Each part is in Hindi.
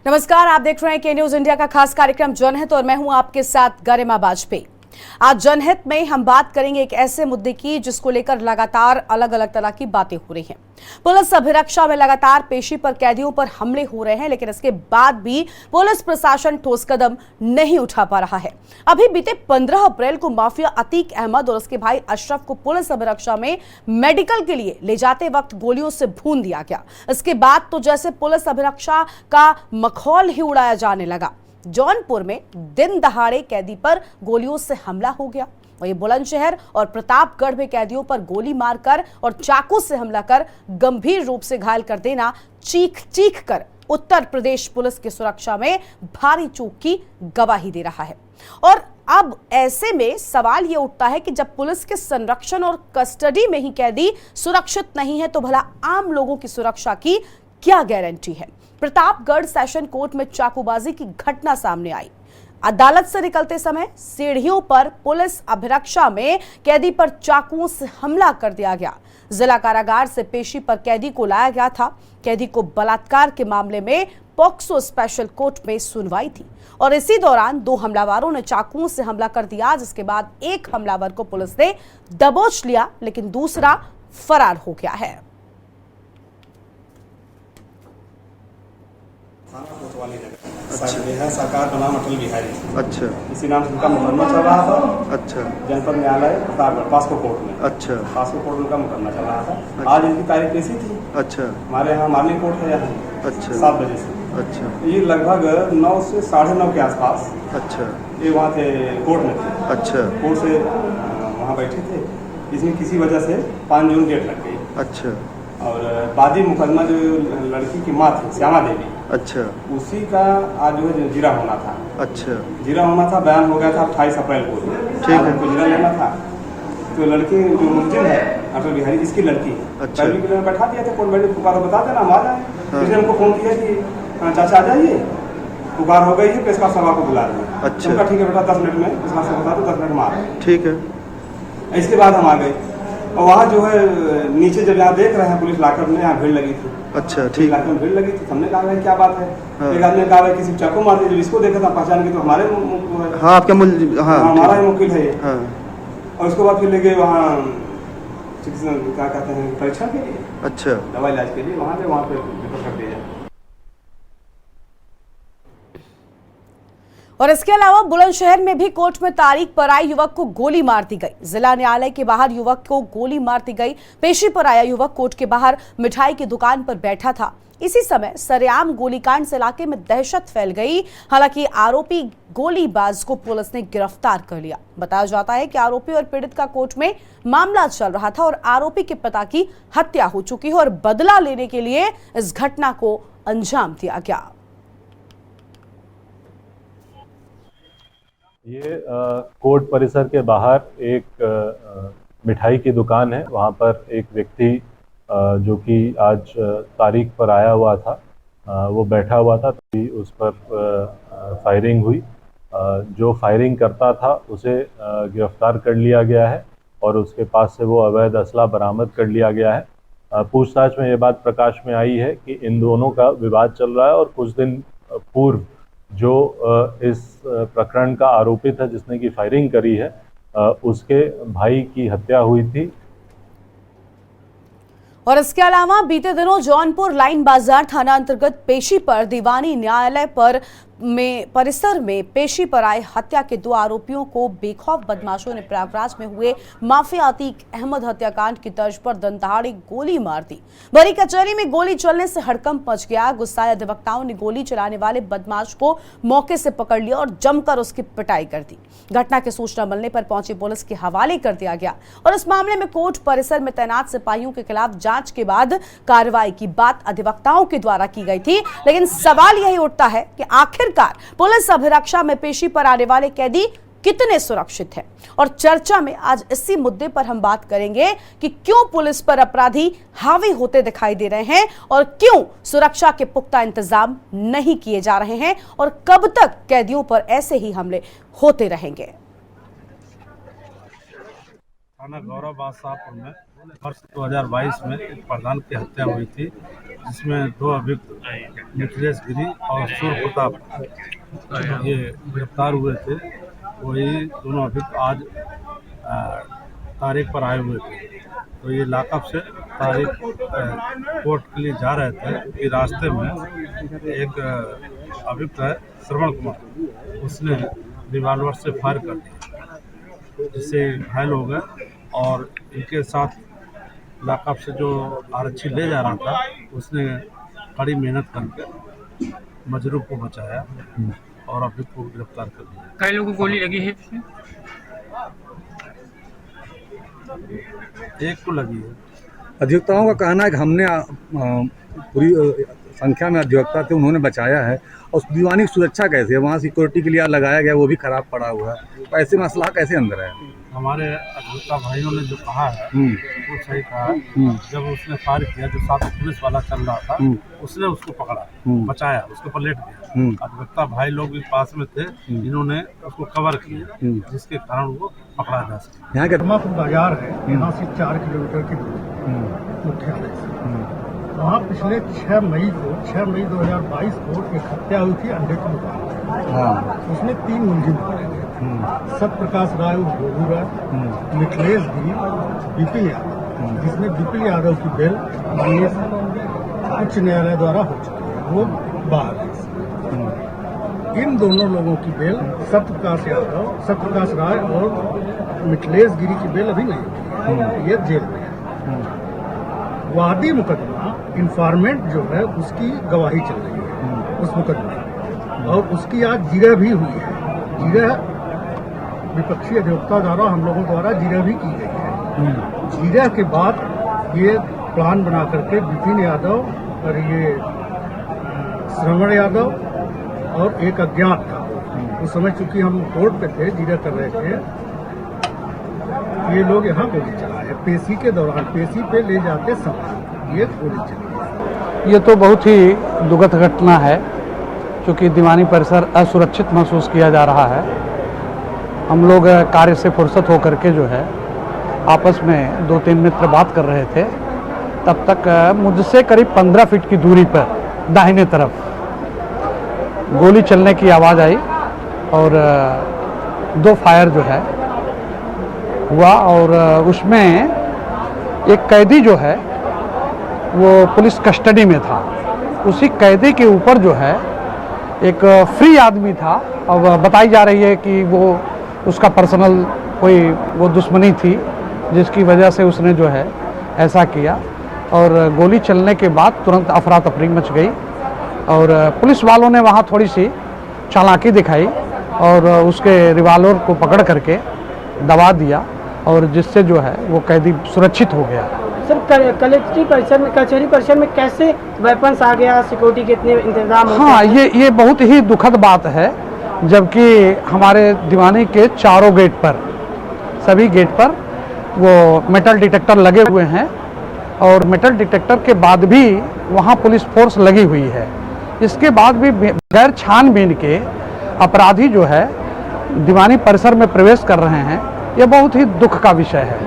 नमस्कार, आप देख रहे हैं के न्यूज इंडिया का खास कार्यक्रम जनहित और मैं हूं आपके साथ गरिमा वाजपेयी। आज जनहित में हम बात करेंगे एक ऐसे मुद्दे की जिसको लेकर लगातार अलग अलग तरह की बातें हो रही हैं। पुलिस अभिरक्षा में लगातार पेशी पर कैदियों पर हमले हो रहे हैं, लेकिन इसके बाद भी पुलिस प्रशासन ठोस कदम नहीं उठा पा रहा है। अभी बीते 15 अप्रैल को माफिया अतीक अहमद और उसके भाई अशरफ को पुलिस अभिरक्षा में मेडिकल के लिए ले जाते वक्त गोलियों से भून दिया गया। इसके बाद तो जैसे पुलिस अभिरक्षा का मखौल ही उड़ाया जाने लगा। जौनपुर में दिन दहाड़े कैदी पर गोलियों से हमला हो गया। वहीं बुलंदशहर और प्रतापगढ़ में कैदियों पर गोली मारकर और चाकू से हमला कर गंभीर रूप से घायल कर देना चीख चीख कर उत्तर प्रदेश पुलिस की सुरक्षा में भारी चूक की गवाही दे रहा है। और अब ऐसे में सवाल यह उठता है कि जब पुलिस के संरक्षण और कस्टडी में ही कैदी सुरक्षित नहीं है तो भला आम लोगों की सुरक्षा की क्या गारंटी है। प्रतापगढ़ सेशन कोर्ट में चाकूबाजी की घटना सामने आई। अदालत से निकलते समय सीढ़ियों पर पुलिस अभिरक्षा में कैदी पर चाकुओं से हमला कर दिया गया। जिला कारागार से पेशी पर कैदी को लाया गया था। कैदी को बलात्कार के मामले में पॉक्सो स्पेशल कोर्ट में सुनवाई थी और इसी दौरान दो हमलावरों ने चाकुओं से हमला कर दिया, जिसके बाद एक हमलावर को पुलिस ने दबोच लिया, लेकिन दूसरा फरार हो गया है। है सरकार का नाम अटल बिहारी। अच्छा। इसी नाम से उनका मुकदमा चल रहा था। अच्छा। जनपद न्यायालय प्रतापगढ़ पास्को कोर्ट में। अच्छा। पास्को कोर्ट में उनका मुकदमा चल रहा था। अच्छा। आज इनकी तारीख कैसी थी? अच्छा। हमारे यहाँ मॉर्निंग कोर्ट है यहाँ। अच्छा। 7 बजे से। अच्छा। ये लगभग 9 से 9:30 के आसपास। अच्छा। ये वहाँ थे, कोर्ट में थे। अच्छा। कोर्ट से वहाँ बैठे थे। इसमें किसी वजह से 5 जून डेट लग गई। अच्छा। और बादी मुकदमा जो लड़की की माँ थी श्यामा देवी, अच्छा, उसी का आज जो है जीरा होना था। अच्छा। जीरा होना था, बयान हो गया था 28 अप्रैल को। ठीक है। उनको जीरा लेना था। तो लड़की जो मुलजिम है अटल बिहारी, इसकी लड़की है। अच्छा। लड़की के लिए बैठा दिया था, कोर्ट बैठे पुकार बता देना हम आ जाए। हाँ। इसने हमको फोन किया कि चाचा आ जाइए, पुकार हो गई है, पेशकार सभा को बुला रहे हैं। अच्छा। उनका ठीक है बेटा 10 मिनट में पेशकार सभा बता दो, 10 मिनट में आ रहे। ठीक है। इसके बाद हम आ गए और वहाँ जो है नीचे जब यहाँ देख रहे हैं पुलिस लाकर में, यहाँ भीड़ लगी थी। अच्छा। ठीक है। भीड़ लगी थी। हमने कहा भाई क्या बात है? हाँ। एक आदमी ने कहा भाई किसी चाकू मार दिया। जब इसको देखा था पहचान के तो हमारे हाँ, आपका हाँ, हमारा ही मुकिल है ये। हाँ। और उसके बाद फिर ले गए वहाँ चिकित्सा क्या कहते हैं परीक्षण के लिए। अच्छा। दवा इलाज के लिए वहाँ पे रिपोर्ट कर दिया। और इसके अलावा बुलंदशहर में भी कोर्ट में तारीख पर आए युवक को गोली मार दी गई। जिला न्यायालय के बाहर युवक को गोली मार दी गई। पेशी पर आया युवक कोर्ट के बाहर मिठाई की दुकान पर बैठा था। इसी समय सरेआम गोलीकांड से इलाके में दहशत फैल गई। हालांकि आरोपी गोलीबाज को पुलिस ने गिरफ्तार कर लिया। बताया जाता है कि आरोपी और पीड़ित का कोर्ट में मामला चल रहा था और आरोपी के पिता की हत्या हो चुकी है और बदला लेने के लिए इस घटना को अंजाम दिया गया। ये कोर्ट परिसर के बाहर एक मिठाई की दुकान है। वहाँ पर एक व्यक्ति जो कि आज तारीख पर आया हुआ था, वो बैठा हुआ था, तभी उस पर फायरिंग हुई। जो फायरिंग करता था उसे गिरफ्तार कर लिया गया है और उसके पास से वो अवैध असला बरामद कर लिया गया है। पूछताछ में ये बात प्रकाश में आई है कि इन दोनों का विवाद चल रहा है और कुछ दिन पूर्व जो इस प्रकरण का आरोपी था जिसने की फायरिंग करी है, उसके भाई की हत्या हुई थी। और इसके अलावा बीते दिनों जौनपुर लाइन बाजार थाना अंतर्गत पेशी पर दीवानी न्यायालय परिसर में पेशी पर आए हत्या के 2 आरोपियों को बेखौफ बदमाशों ने प्रयागराज में हुए माफिया अतीक अहमद हत्याकांड की तर्ज पर दंताड़ी गोली मार दी। बड़ी कचहरी में गोली चलने से हड़कंप मच गया। गुस्साए अधिवक्ताओं ने गोली चलाने वाले बदमाश को मौके से पकड़ लिया और जमकर उसकी पिटाई कर दी। घटना की सूचना मिलने पर पहुंची पुलिस के हवाले कर दिया गया और इस मामले में कोर्ट परिसर में तैनात सिपाहियों के खिलाफ जांच के बाद कार्रवाई की बात अधिवक्ताओं के द्वारा की गई थी। लेकिन सवाल यही उठता है कि आखिरकार पुलिस अभिरक्षा में पेशी पर आने वाले कैदी कितने सुरक्षित हैं। और चर्चा में आज इसी मुद्दे पर हम बात करेंगे कि क्यों पुलिस पर अपराधी हावी होते दिखाई दे रहे हैं और क्यों सुरक्षा के पुख्ता इंतजाम नहीं किए जा रहे हैं और कब तक कैदियों पर ऐसे ही हमले होते रहेंगे। थाना गौरव बादशाहपुर में वर्ष 2022 में एक प्रधान की हत्या हुई थी जिसमें 2 अभियुक्त मिथिलेश गिरी और सूर्य प्रताप ये गिरफ्तार हुए थे। वही दोनों अभियुक्त आज तारीख पर आए हुए थे। तो ये लॉकअप से तारीख कोर्ट के लिए जा रहे थे कि रास्ते में एक अभियुक्त है श्रवण कुमार, उसने रिवॉल्वर से फायर कर दिया, जिससे घायल हो गए। और इनके साथ लॉकअप से जो आरक्षी ले जा रहा था, उसने कड़ी मेहनत करके मजरूम को बचाया और अभियुक्त को गिरफ्तार कर लिया। कई लोगों को गोली लगी है, एक को लगी है। अधिवक्ताओं का कहना है कि हमने पूरी संख्या में अधिवक्ता थे, उन्होंने बचाया है। और दीवानी की सुरक्षा कैसे है, वहाँ सिक्योरिटी के लिए लगाया गया, वो भी खराब पड़ा हुआ है। तो ऐसे मसला कैसे अंदर है? हमारे अधिवक्ता भाइयों ने जो कहा है वो सही कहा है। जब उसने फायर किया, जो साथ पुलिस वाला चल रहा था, उसने उसको पकड़ा, बचाया, उसके ऊपर लेट गया। अधिवक्ता भाई लोग भी पास में थे, इन्होंने उसको कवर किया, जिसके कारण वो पकड़ा जा सके। यहाँ के बाजार है, यहाँ से 4 किलोमीटर की दूरी मुख्यालय से। वहाँ पिछले 6 मई 2022 को एक हत्या हुई थी अंडे की दुकान में। उसमें 3 मुलजिम मारे गए थे। सत्यप्रकाश राय उर्फ गोलू राय, मिथिलेश गिरी, विपिन यादव, जिसमें विपिन यादव की बेल माननीय उच्च न्यायालय द्वारा हो चुकी है, वो बाहर है। इन दोनों लोगों की बेल सत्यप्रकाश राय और मिथिलेश गिरी की बेल अभी नहीं हुई है, ये जेल में है। वादी मुकदमा इंफॉर्मेंट जो है उसकी गवाही चल रही है उस मुकदमे में, और उसकी आज जिरह भी हुई है। जिरह विपक्षी अधिवक्ता द्वारा हम लोगों द्वारा जिरह भी की गई है। जिरह के बाद ये प्लान बना करके विपिन यादव और ये श्रवण यादव और एक अज्ञात था, उस समय चूंकि हम कोर्ट पे थे, जिरह कर रहे थे, ये लोग यहाँ गोली चलाए। पेशी के दौरान पेशी पे ले जाते समय ये गोली चली। ये तो बहुत ही दुखद घटना है, क्योंकि दीवानी परिसर असुरक्षित महसूस किया जा रहा है। हम लोग कार्य से फुर्सत होकर के जो है आपस में 2-3 मित्र बात कर रहे थे, तब तक मुझसे करीब 15 फीट की दूरी पर दाहिने तरफ गोली चलने की आवाज़ आई और 2 फायर जो है हुआ। और उसमें एक कैदी जो है वो पुलिस कस्टडी में था। उसी कैदी के ऊपर जो है एक फ्री आदमी था। अब बताई जा रही है कि वो उसका पर्सनल कोई वो दुश्मनी थी, जिसकी वजह से उसने जो है ऐसा किया। और गोली चलने के बाद तुरंत अफरा तफरी मच गई और पुलिस वालों ने वहाँ थोड़ी सी चालाकी दिखाई और उसके रिवॉल्वर को पकड़ करके दबा दिया, और जिससे जो है वो कैदी सुरक्षित हो गया। सर कचहरी परिसर में कैसे वेपन्स आ गया, सिक्योरिटी के इतने इंतजाम? हाँ, ये बहुत ही दुखद बात है, जबकि हमारे दीवानी के चारों गेट पर, सभी गेट पर वो मेटल डिटेक्टर लगे हुए हैं और मेटल डिटेक्टर के बाद भी वहाँ पुलिस फोर्स लगी हुई है। इसके बाद भी बगैर छानबीन के अपराधी जो है दीवानी परिसर में प्रवेश कर रहे हैं। यह बहुत ही दुख का विषय है।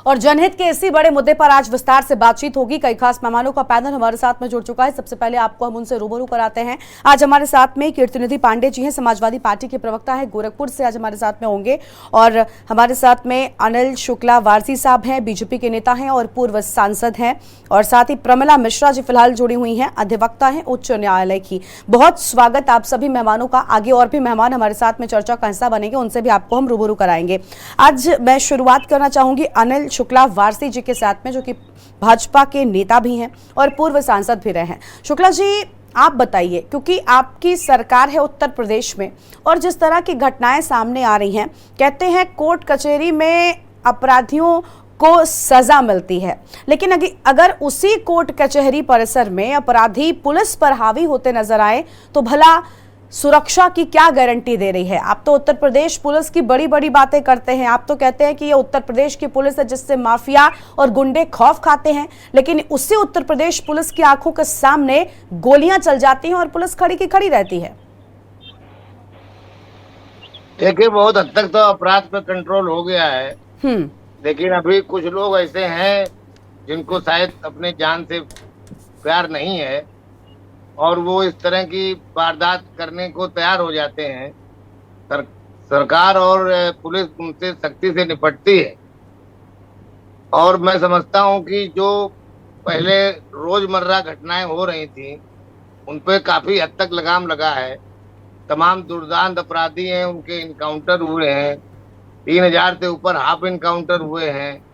और जनहित के इसी बड़े मुद्दे पर आज विस्तार से बातचीत होगी। कई खास मेहमानों का पैनल हमारे साथ में जुड़ चुका है। सबसे पहले आपको हम उनसे रूबरू कराते हैं। आज हमारे साथ में कीर्तिनिधि पांडे जी हैं, समाजवादी पार्टी के प्रवक्ता है, गोरखपुर से आज हमारे साथ में होंगे। और हमारे साथ में अनिल शुक्ला वारसी साहब हैं, बीजेपी के नेता हैं और पूर्व सांसद हैं। और साथ ही प्रमिला मिश्रा जी फिलहाल जुड़ी हुई हैं, अधिवक्ता हैं उच्च न्यायालय की। बहुत स्वागत आप सभी मेहमानों का। आगे और भी मेहमान हमारे साथ में चर्चा का हिस्सा बनेंगे, उनसे भी आपको हम रूबरू कराएंगे। आज मैं शुरुआत करना चाहूंगी अनिल शुक्ला वारसी जी के साथ में, जो कि भाजपा के नेता भी हैं और पूर्व सांसद भी रहे हैं। शुक्ला जी, आप बताइए, क्योंकि आपकी सरकार है उत्तर प्रदेश में और जिस तरह की घटनाएं सामने आ रही हैं, कहते हैं कोर्ट कचहरी में अपराधियों को सजा मिलती है, लेकिन अगर उसी कोर्ट कचहरी परिसर में अपराधी पुलिस पर हावी होते नजर आए तो भला सुरक्षा की क्या गारंटी दे रही है? आप तो उत्तर प्रदेश पुलिस की बड़ी बड़ी बातें करते हैं, आप तो कहते हैं कि ये उत्तर प्रदेश की पुलिस है जिससे माफिया और गुंडे खौफ खाते हैं, लेकिन उसी उत्तर प्रदेश पुलिस की आंखों के सामने गोलियां चल जाती हैं और पुलिस खड़ी की खड़ी रहती है। देखिए, बहुत हद तक तो अपराध पे कंट्रोल हो गया है लेकिन अभी कुछ लोग ऐसे हैं जिनको शायद अपने जान से प्यार नहीं है और वो इस तरह की वारदात करने को तैयार हो जाते हैं। सरकार और पुलिस उनसे सख्ती से निपटती है और मैं समझता हूं कि जो पहले रोजमर्रा घटनाएं हो रही थी उन पे काफी हद तक लगाम लगा है। तमाम दुर्दांत अपराधी हैं, उनके इनकाउंटर हुए हैं, 3000 से ऊपर हाफ इनकाउंटर हुए हैं।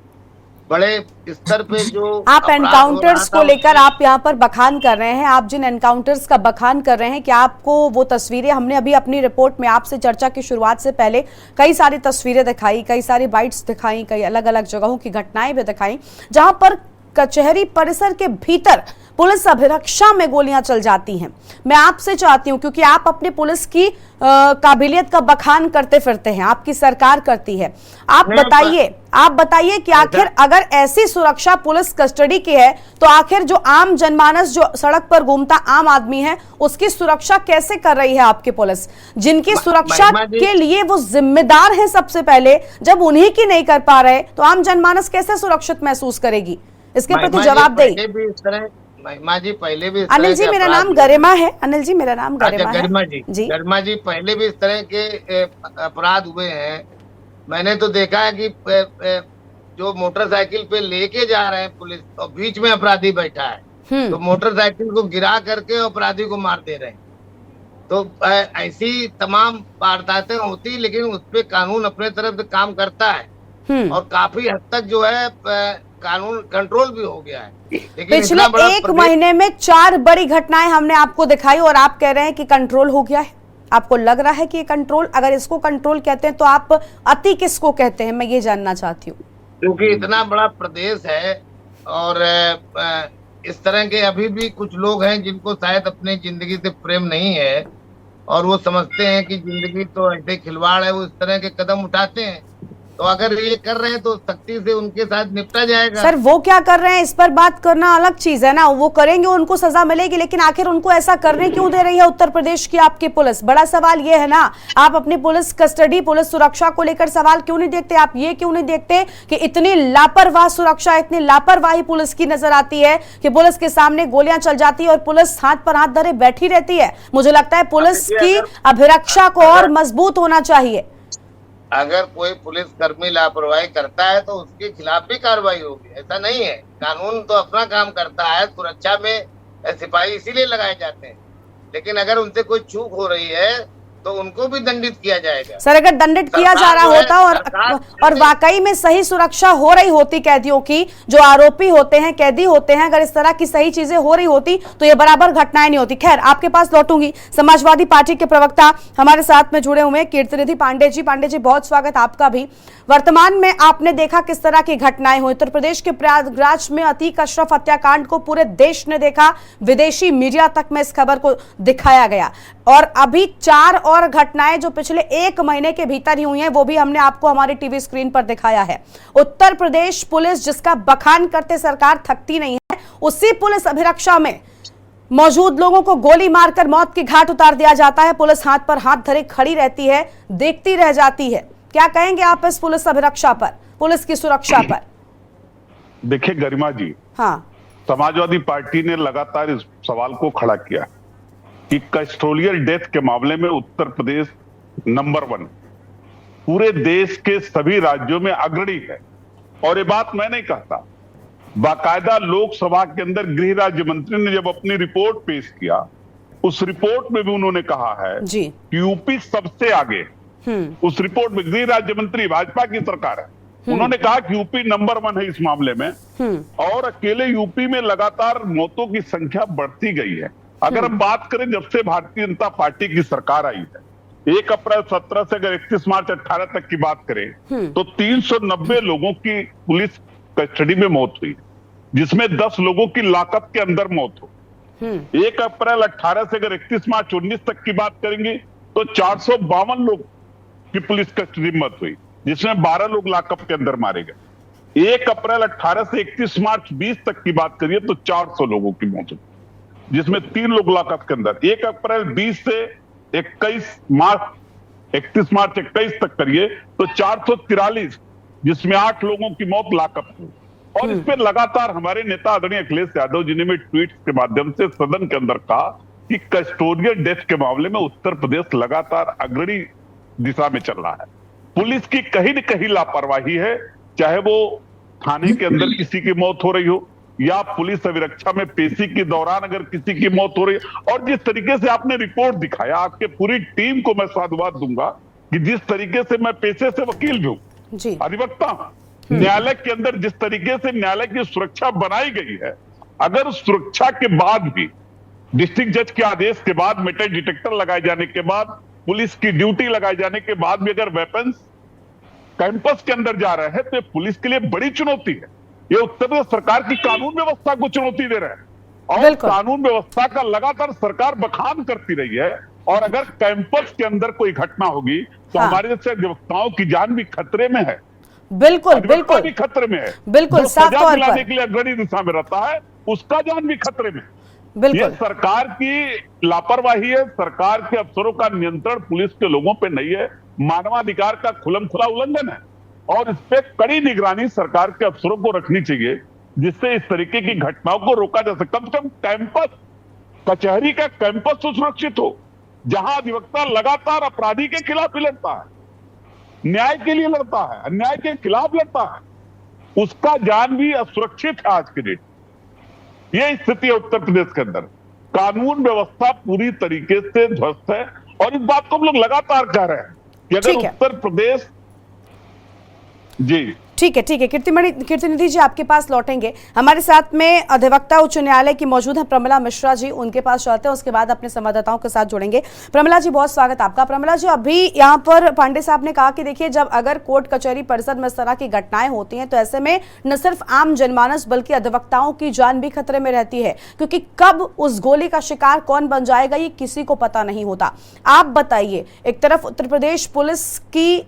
बड़े स्तर पे जो आप एनकाउंटर्स को लेकर आप यहाँ पर बखान कर रहे हैं, आप जिन एनकाउंटर्स का बखान कर रहे हैं, क्या आपको वो तस्वीरें, हमने अभी अपनी रिपोर्ट में आपसे चर्चा की शुरुआत से पहले कई सारी तस्वीरें दिखाई, कई सारी बाइट्स दिखाई, कई अलग अलग जगहों की घटनाएं भी दिखाई जहां पर कचहरी परिसर के भीतर पुलिस अभिरक्षा में गोलियां चल जाती हैं। मैं आपसे चाहती हूं, क्योंकि आप अपने पुलिस की काबिलियत का बखान करते फिरते हैं, आपकी सरकार करती है, आप बताइए कि आखिर अगर ऐसी सुरक्षा पुलिस कस्टडी की है तो आखिर जो आम जनमानस, जो सड़क पर घूमता आम आदमी है, उसकी सुरक्षा कैसे कर रही है आपकी पुलिस, जिनकी सुरक्षा के लिए वो जिम्मेदार है सबसे पहले, जब उन्हीं की नहीं कर पा रहे तो आम जनमानस कैसे सुरक्षित महसूस करेगी? इसके प्रति जवाब दें। महिमा जी पहले भी अनिल जी मेरा नाम गरिमा है, अनिल जी मेरा नाम गरिमा है। गरिमा जी पहले भी इस तरह के अपराध हुए हैं। मैंने तो देखा है कि जो मोटरसाइकिल पे लेके जा रहे हैं पुलिस और बीच में अपराधी बैठा है तो मोटरसाइकिल को गिरा करके अपराधी को मार दे रहे हैं। तो ऐसी तमाम वारदातें होती, लेकिन उस पे कानून अपने तरफ से काम करता है और काफी हद तक जो है कानून कंट्रोल भी हो गया है। पिछले एक महीने में 4 बड़ी घटनाएं हमने आपको दिखाई और आप कह रहे हैं कि कंट्रोल हो गया है। आपको लग रहा है कि ये कंट्रोल, अगर इसको कंट्रोल कहते हैं तो आप अति किसको कहते हैं, मैं ये जानना चाहती हूँ। क्योंकि इतना बड़ा प्रदेश है और इस तरह के अभी भी कुछ लोग हैं जिनको शायद अपनी जिंदगी से प्रेम नहीं है और वो समझते हैं कि जिंदगी तो ऐसे खिलवाड़ है, वो इस तरह के कदम उठाते हैं। तो अगर ये कर रहे हैं तो सख्ती से उनके साथ निपटा जाएगा। सर वो क्या कर रहे हैं इस पर बात करना अलग चीज है ना, वो करेंगे उनको सजा मिलेगी, लेकिन आखिर उनको ऐसा करने क्यों दे रही है उत्तर प्रदेश की आपकी पुलिस? बड़ा सवाल ये है ना, आप अपनी पुलिस कस्टडी, पुलिस सुरक्षा को लेकर सवाल क्यों नहीं देखते? आप ये क्यों नहीं देखते कि इतनी लापरवाह सुरक्षा, इतनी लापरवाही पुलिस की नजर आती है कि पुलिस के सामने गोलियां चल जाती है और पुलिस हाथ पर हाथ धरे बैठी रहती है? मुझे लगता है पुलिस की अभिरक्षा को और मजबूत होना चाहिए। अगर कोई पुलिस कर्मी लापरवाही करता है तो उसके खिलाफ भी कार्रवाई होगी, ऐसा नहीं है। कानून तो अपना काम करता है, सुरक्षा में सिपाही इसीलिए लगाए जाते हैं, लेकिन अगर उनसे कोई चूक हो रही है तो उनको भी दंडित किया जाएगा। सर अगर दंडित किया जा रहा होता और वाकई में सही सुरक्षा हो रही होती कैदियों की, जो आरोपी होते हैं, कैदी होते हैं, अगर इस तरह की सही चीजें हो रही होती तो ये बराबर घटनाएं नहीं होती। खैर आपके पास लौटूंगी। समाजवादी पार्टी के प्रवक्ता हमारे साथ में जुड़े हुए हैं कीर्तिनिधि पांडे जी। पांडे जी बहुत स्वागत आपका भी। वर्तमान में आपने देखा किस तरह की घटनाएं हुई। उत्तर प्रदेश के प्रयागराज में अतीक अशरफ हत्याकांड को पूरे देश ने देखा, विदेशी मीडिया तक में इस खबर को दिखाया गया और अभी 4 और घटनाएं जो पिछले 1 महीने के भीतर ही हुई हैं वो भी हमने आपको हमारी टीवी स्क्रीन पर दिखाया है। उत्तर प्रदेश पुलिस जिसका बखान करते सरकार थकती नहीं है, उसी पुलिस अभिरक्षा में मौजूद लोगों को गोली मारकर मौत के घाट उतार दिया जाता है। पुलिस हाथ पर हाथ धरे खड़ी रहती है, देखती रह जाती है। क्या कहेंगे आप इस पुलिस अभिरक्षा पर, पुलिस की सुरक्षा पर? देखिए गरिमा जी, हाँ, समाजवादी पार्टी ने लगातार इस सवाल को खड़ा किया कि कस्टोडियल डेथ के मामले में उत्तर प्रदेश नंबर 1 पूरे देश के सभी राज्यों में अग्रणी है। और ये बात मैं नहीं कहता, बाकायदा लोकसभा के अंदर गृह राज्य मंत्री ने जब अपनी रिपोर्ट पेश किया, उस रिपोर्ट में भी उन्होंने कहा है कि यूपी सबसे आगे। उस रिपोर्ट में गृह राज्य मंत्री भाजपा की सरकार है, उन्होंने कहा कि यूपी नंबर 1 है इस मामले में और अकेले यूपी में लगातार मौतों की संख्या बढ़ती गई है। अगर हम बात करें जब से भारतीय जनता पार्टी की सरकार आई है, 1 अप्रैल 17 से अगर 31 मार्च 18 तक की बात करें तो 390 लोगों की पुलिस कस्टडी में मौत हुई, जिसमें 10 लोगों की लॉकअप के अंदर मौत हो। 1 अप्रैल 18 से अगर 31 मार्च 19 तक की बात करेंगे तो 452 लोग की पुलिस कस्टडी में मौत हुई, जिसमें 12 लोग लॉकअप के अंदर मारे गए। 1 अप्रैल 18 से 31 मार्च 20 तक की बात करिए तो 400 लोगों की मौत हुई, जिसमें 3 लोग लॉकअप के अंदर। 1 अप्रैल 20 से 31 मार्च 21 तक करिए तो 443 जिसमें 8 लोगों की मौत लॉकअप हुई। और इस पर लगातार हमारे नेता आदरणीय अखिलेश यादव जी ने भी ट्वीट के माध्यम से सदन के अंदर कहा कि कस्टोडियल डेथ के मामले में उत्तर प्रदेश लगातार अग्रणी दिशा में चल रहा है। पुलिस की कहीं न कहीं लापरवाही है, चाहे वो थाने के अंदर किसी की मौत हो रही हो या पुलिस अभिरक्षा में पेशी के दौरान अगर किसी की मौत हो रही है। और जिस तरीके से आपने रिपोर्ट दिखाया, आपके पूरी टीम को मैं साधुवाद दूंगा कि जिस तरीके से मैं पेशे से वकील भी हूं, अधिवक्ता हूं, न्यायालय के अंदर जिस तरीके से न्यायालय की सुरक्षा बनाई गई है, अगर सुरक्षा के बाद भी डिस्ट्रिक्ट जज के आदेश के बाद मेटल डिटेक्टर लगाए जाने के बाद पुलिस की ड्यूटी लगाए जाने के बाद भी अगर वेपन्स कैंपस के अंदर जा रहे हैं तो ये पुलिस के लिए बड़ी चुनौती है। ये उत्तर प्रदेश सरकार की कानून व्यवस्था को चुनौती दे रहे हैं और कानून व्यवस्था का लगातार सरकार बखान करती रही है। और अगर कैंपस के अंदर कोई घटना होगी तो हमारे जैसे अधिवक्ताओं की जान भी खतरे में है। बिल्कुल बिल्कुल भी खतरे में है। बिल्कुल, साफ सजा तौर दिलाने पर के लिए अग्रणी दिशा में रहता है, उसका जान भी खतरे में। बिल्कुल, ये सरकार की लापरवाही है, सरकार के अफसरों का नियंत्रण पुलिस के लोगों पे नहीं है, मानवाधिकार का खुलमखुला उल्लंघन है। और इस पे कड़ी निगरानी सरकार के अफसरों को रखनी चाहिए, जिससे इस तरीके की घटनाओं को रोका जा सके। कम से कम कैंपस, कचहरी का कैंपस तो सुरक्षित हो, जहां अधिवक्ता लगातार अपराधी के खिलाफ ही लड़ता है, न्याय के लिए लड़ता है, अन्याय के खिलाफ लड़ता है, उसका जान भी असुरक्षित है आज के डेट। ये स्थिति है उत्तर प्रदेश के अंदर। कानून व्यवस्था पूरी तरीके से ध्वस्त है और इस बात को हम लोग लगातार कह रहे हैं कि अगर उत्तर प्रदेश जी ठीक है कीर्तिनिधि जी आपके पास लौटेंगे। हमारे साथ में अधिवक्ता उच्च न्यायालय की मौजूद है प्रमिला मिश्रा जी, उनके पास चलते हैं, उसके बाद अपने संवाददाताओं के साथ जुड़ेंगे। प्रमिला जी बहुत स्वागत आपका। प्रमिला जी, अभी यहाँ पर पांडे साहब ने कहा कि देखिए जब अगर कोर्ट कचहरी परिसर में इस तरह की घटनाएं होती हैं तो ऐसे में न सिर्फ आम जनमानस बल्कि अधिवक्ताओं की जान भी खतरे में रहती है, क्योंकि कब उस गोली का शिकार कौन बन जाएगा ये किसी को पता नहीं होता। आप बताइए, एक तरफ उत्तर प्रदेश पुलिस की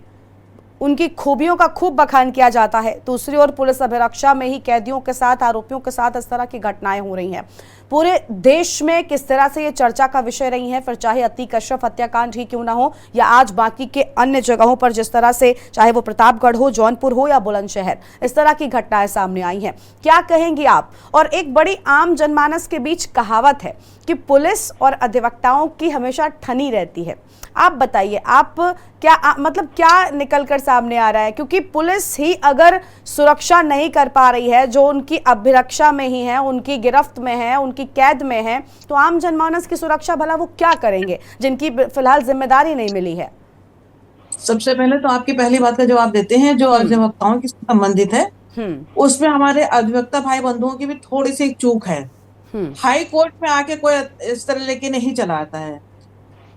उनकी खूबियों का खूब बखान किया जाता है, दूसरी ओर पुलिस अभिरक्षा में ही कैदियों के साथ, आरोपियों के साथ इस तरह की घटनाएं हो रही हैं। पूरे देश में किस तरह से ये चर्चा का विषय रही है, फिर चाहे अतीक अशरफ हत्याकांड ही क्यों ना हो या आज बाकी के अन्य जगहों पर जिस तरह से, चाहे वो प्रतापगढ़ हो, जौनपुर हो या बुलंदशहर, इस तरह की घटनाएं सामने आई हैं। क्या कहेंगी आप? और एक बड़ी आम जनमानस के बीच कहावत है कि पुलिस और अधिवक्ताओं की हमेशा ठनी रहती है। आप बताइए, आप मतलब क्या निकलकर सामने आ रहा है? क्योंकि पुलिस ही अगर सुरक्षा नहीं कर पा रही है, जो उनकी अभिरक्षा में ही है, उनकी गिरफ्त में है, उनकी कैद में है, तो आम जनमानस की सुरक्षा भला वो क्या करेंगे जिनकी फिलहाल जिम्मेदारी नहीं मिली है? सबसे पहले तो आपकी पहली बात का जवाब देते हैं, जो अधिवक्ताओं की संबंधित है उसमें हमारे अधिवक्ता भाई बंधुओं की भी थोड़ी सी एक चूक है। हाई कोर्ट में आके कोई इस तरह लेके नहीं चला आता है।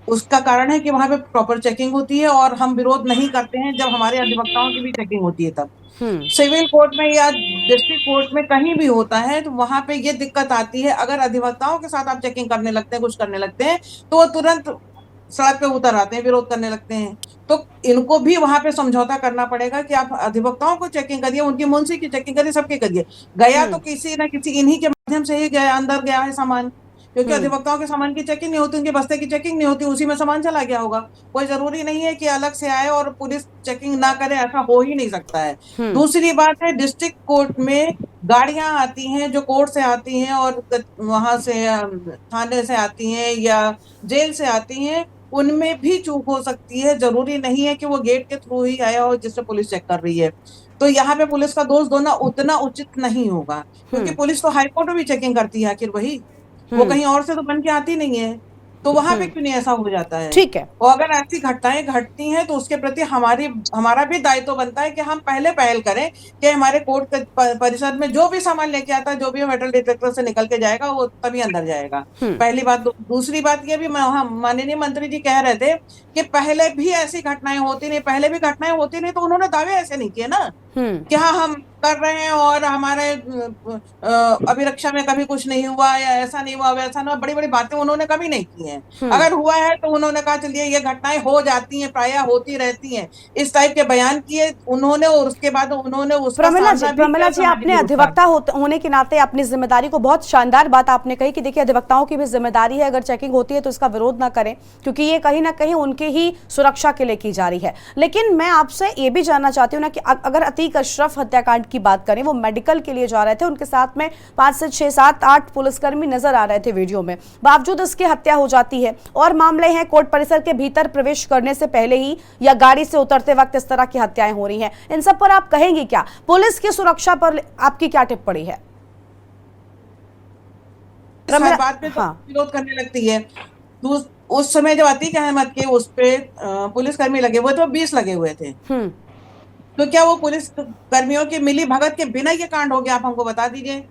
उसका कारण है कि वहां पे प्रॉपर चेकिंग होती है और हम विरोध नहीं करते हैं जब हमारे अधिवक्ताओं की भी चेकिंग होती है तब। सिविल कोर्ट में या डिस्ट्रिक्ट कोर्ट में कहीं भी होता है तो वहां पे ये दिक्कत आती है, अगर अधिवक्ताओं के साथ आप चेकिंग करने लगते हैं, कुछ करने लगते हैं, तो वो तुरंत सड़क पे उतर आते हैं, विरोध करने लगते हैं। तो इनको भी वहां पे समझौता करना पड़ेगा कि आप अधिवक्ताओं को चेकिंग करिए, उनकी मुंशी की चेकिंग करिए, सबके करिए। गया तो किसी न किसी इन्हीं के माध्यम से ही गया, अंदर गया है सामान, क्योंकि अधिवक्ताओं के सामान की चेकिंग नहीं होती, उनके बस्ते की चेकिंग नहीं होती, उसी में सामान चला गया होगा। कोई जरूरी नहीं है कि अलग से आए और पुलिस चेकिंग ना करे, ऐसा हो ही नहीं सकता है। दूसरी बात है, डिस्ट्रिक्ट कोर्ट में गाड़ियां आती हैं जो कोर्ट से आती हैं और वहां से थाने से आती हैं या जेल से आती हैं, उनमें भी चूक हो सकती है। जरूरी नहीं है कि वो गेट के थ्रू ही आया हो जिससे पुलिस चेक कर रही है। तो यहाँ पे पुलिस का दोष देना उतना उचित नहीं होगा, क्योंकि पुलिस तो हाईकोर्ट में भी चेकिंग करती है, आखिर वही वो कहीं और से तो बन के आती नहीं है, तो वहां पे क्यों नहीं ऐसा हो जाता है? ठीक है। और अगर ऐसी घटनाएं घटती हैं तो उसके प्रति हमारा भी दायित्व बनता है कि हम पहले पहल करें कि हमारे कोर्ट परिसर में जो भी सामान लेके आता है, जो भी मेटल डिटेक्टर से निकल के जाएगा, वो तभी अंदर जाएगा। पहली बात। दूसरी बात ये भी माननीय मंत्री जी कह रहे थे कि पहले भी ऐसी घटनाएं होती नहीं, पहले भी घटनाएं होती नहीं, तो उन्होंने दावे ऐसे नहीं किए ना कि हाँ हम कर रहे हैं और हमारे अभिरक्षा में कभी कुछ नहीं हुआ या ऐसा नहीं हुआ वैसा नहीं हुआ, बड़ी बड़ी बातें उन्होंने कभी नहीं की हैं। अगर हुआ है तो उन्होंने कहा चलिए ये घटनाएं हो जाती हैं, प्रायः होती रहती हैं, इस टाइप के बयान किए उन्होंने। और उसके बाद उन्होंने उसका प्रमिला जी आपने अधिवक्ता होने के नाते अपनी जिम्मेदारी को, बहुत शानदार बात आपने कही कि देखिए अधिवक्ताओं की भी जिम्मेदारी है, अगर चेकिंग होती है तो इसका विरोध ना करें, क्योंकि ये कहीं ना कहीं उनकी ही सुरक्षा के लिए की जा रही है। लेकिन मैं आपसे ये भी जानना चाहती हूँ ना कि अगर अतीक अशरफ हत्याकांड की बात करें, वो मेडिकल के लिए जा रहे थे, उनके साथ में 5 से 6, 7, 8 पुलिसकर्मी नजर आ रहे थे वीडियो में, बावजूद इसकी हत्या हो जाती है। और मामले हैं कोर्ट परिसर के भीतर प्रवेश करने से पहले ही या गाड़ी से उतरते वक्त इस तरह की हत्याएं हो रही हैं। इन सब पर आप कहेंगे क्या? पुलिस की सुरक्षा पर आपकी क्या टिप्पणी है? हर बात पे विरोध करने लगती है। तो उस समय जब अतीक अहमद के उस पे पुलिस कर्मी लगे हुए थे, 20 लगे हुए थे, तो क्या वो पुलिस कर्मियों की मिली भगत के बिना ये कांड हो गया? आप हमको बता दीजिए।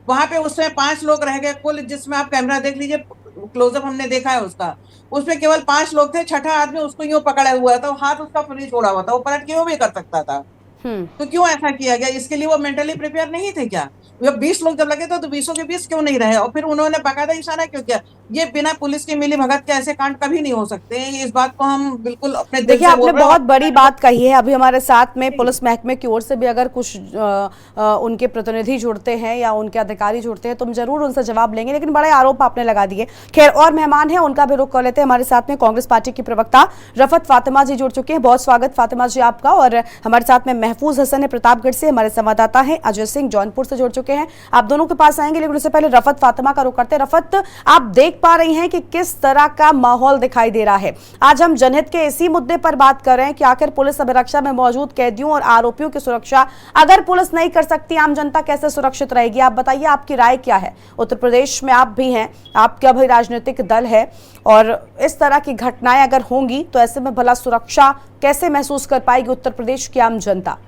वहां पे उस समय 5 लोग रह गए कुल, जिसमें आप कैमरा देख लीजिए, क्लोजअप हमने देखा है उसका, उसमें केवल 5 लोग थे, छठा आदमी उसको यूं पकड़ा हुआ था, हाथ उसका फ्री छोड़ा हुआ था, वो पलट के वो भी कर सकता था। तो क्यों ऐसा किया गया? इसके लिए वो मेंटली प्रिपेयर नहीं थे क्या? 20 लोग जब लगे तो 20 के 20 क्यों नहीं रहे? और फिर उन्होंने बाकायदा इशारा क्यों किया? ये बिना पुलिस की मिली भगत के ऐसे कांड कभी नहीं हो सकते। इस बात को हम बिल्कुल अपने दिल से देखिए, आपने बहुत बड़ी बात कही है। अभी हमारे साथ में पुलिस महकमे की ओर से भी अगर कुछ उनके प्रतिनिधि जुड़ते हैं या उनके अधिकारी जुड़ते हैं तो हम जरूर उनसे जवाब लेंगे, लेकिन बड़े आरोप आपने लगा दिए। खैर, और मेहमान है, उनका भी रुख कर लेते हैं। हमारे साथ में कांग्रेस पार्टी की प्रवक्ता रफत फातिमा जी जुड़ चुके हैं। बहुत स्वागत फातिमा जी आपका। और हमारे साथ में महफूज हसन है प्रतापगढ़ से, हमारे संवाददाता हैं अजय सिंह जौनपुर से जुड़ चुके हैं। आप दोनों के पास आएंगे, लेकिन उससे पहले रफत फातिमा का रुख करते हैं। रफत, आप देख पा रही हैं कि किस तरह का माहौल दिखाई दे रहा है। आज हम जनहित के इसी मुद्दे पर बात कर रहे हैं कि आखिर पुलिस अभिरक्षा में मौजूद कैदियों और आरोपियों की सुरक्षा अगर पुलिस नहीं कर सकती, आम जनता कैसे सुरक्षित रहेगी? आप बताइए, आपकी राय क्या है? उत्तर प्रदेश में आप भी हैं, आपका भी राजनीतिक दल है, और इस तरह की घटनाएं अगर होंगी तो ऐसे में भला सुरक्षा कैसे महसूस कर पाएगी उत्तर प्रदेश की आम जनता?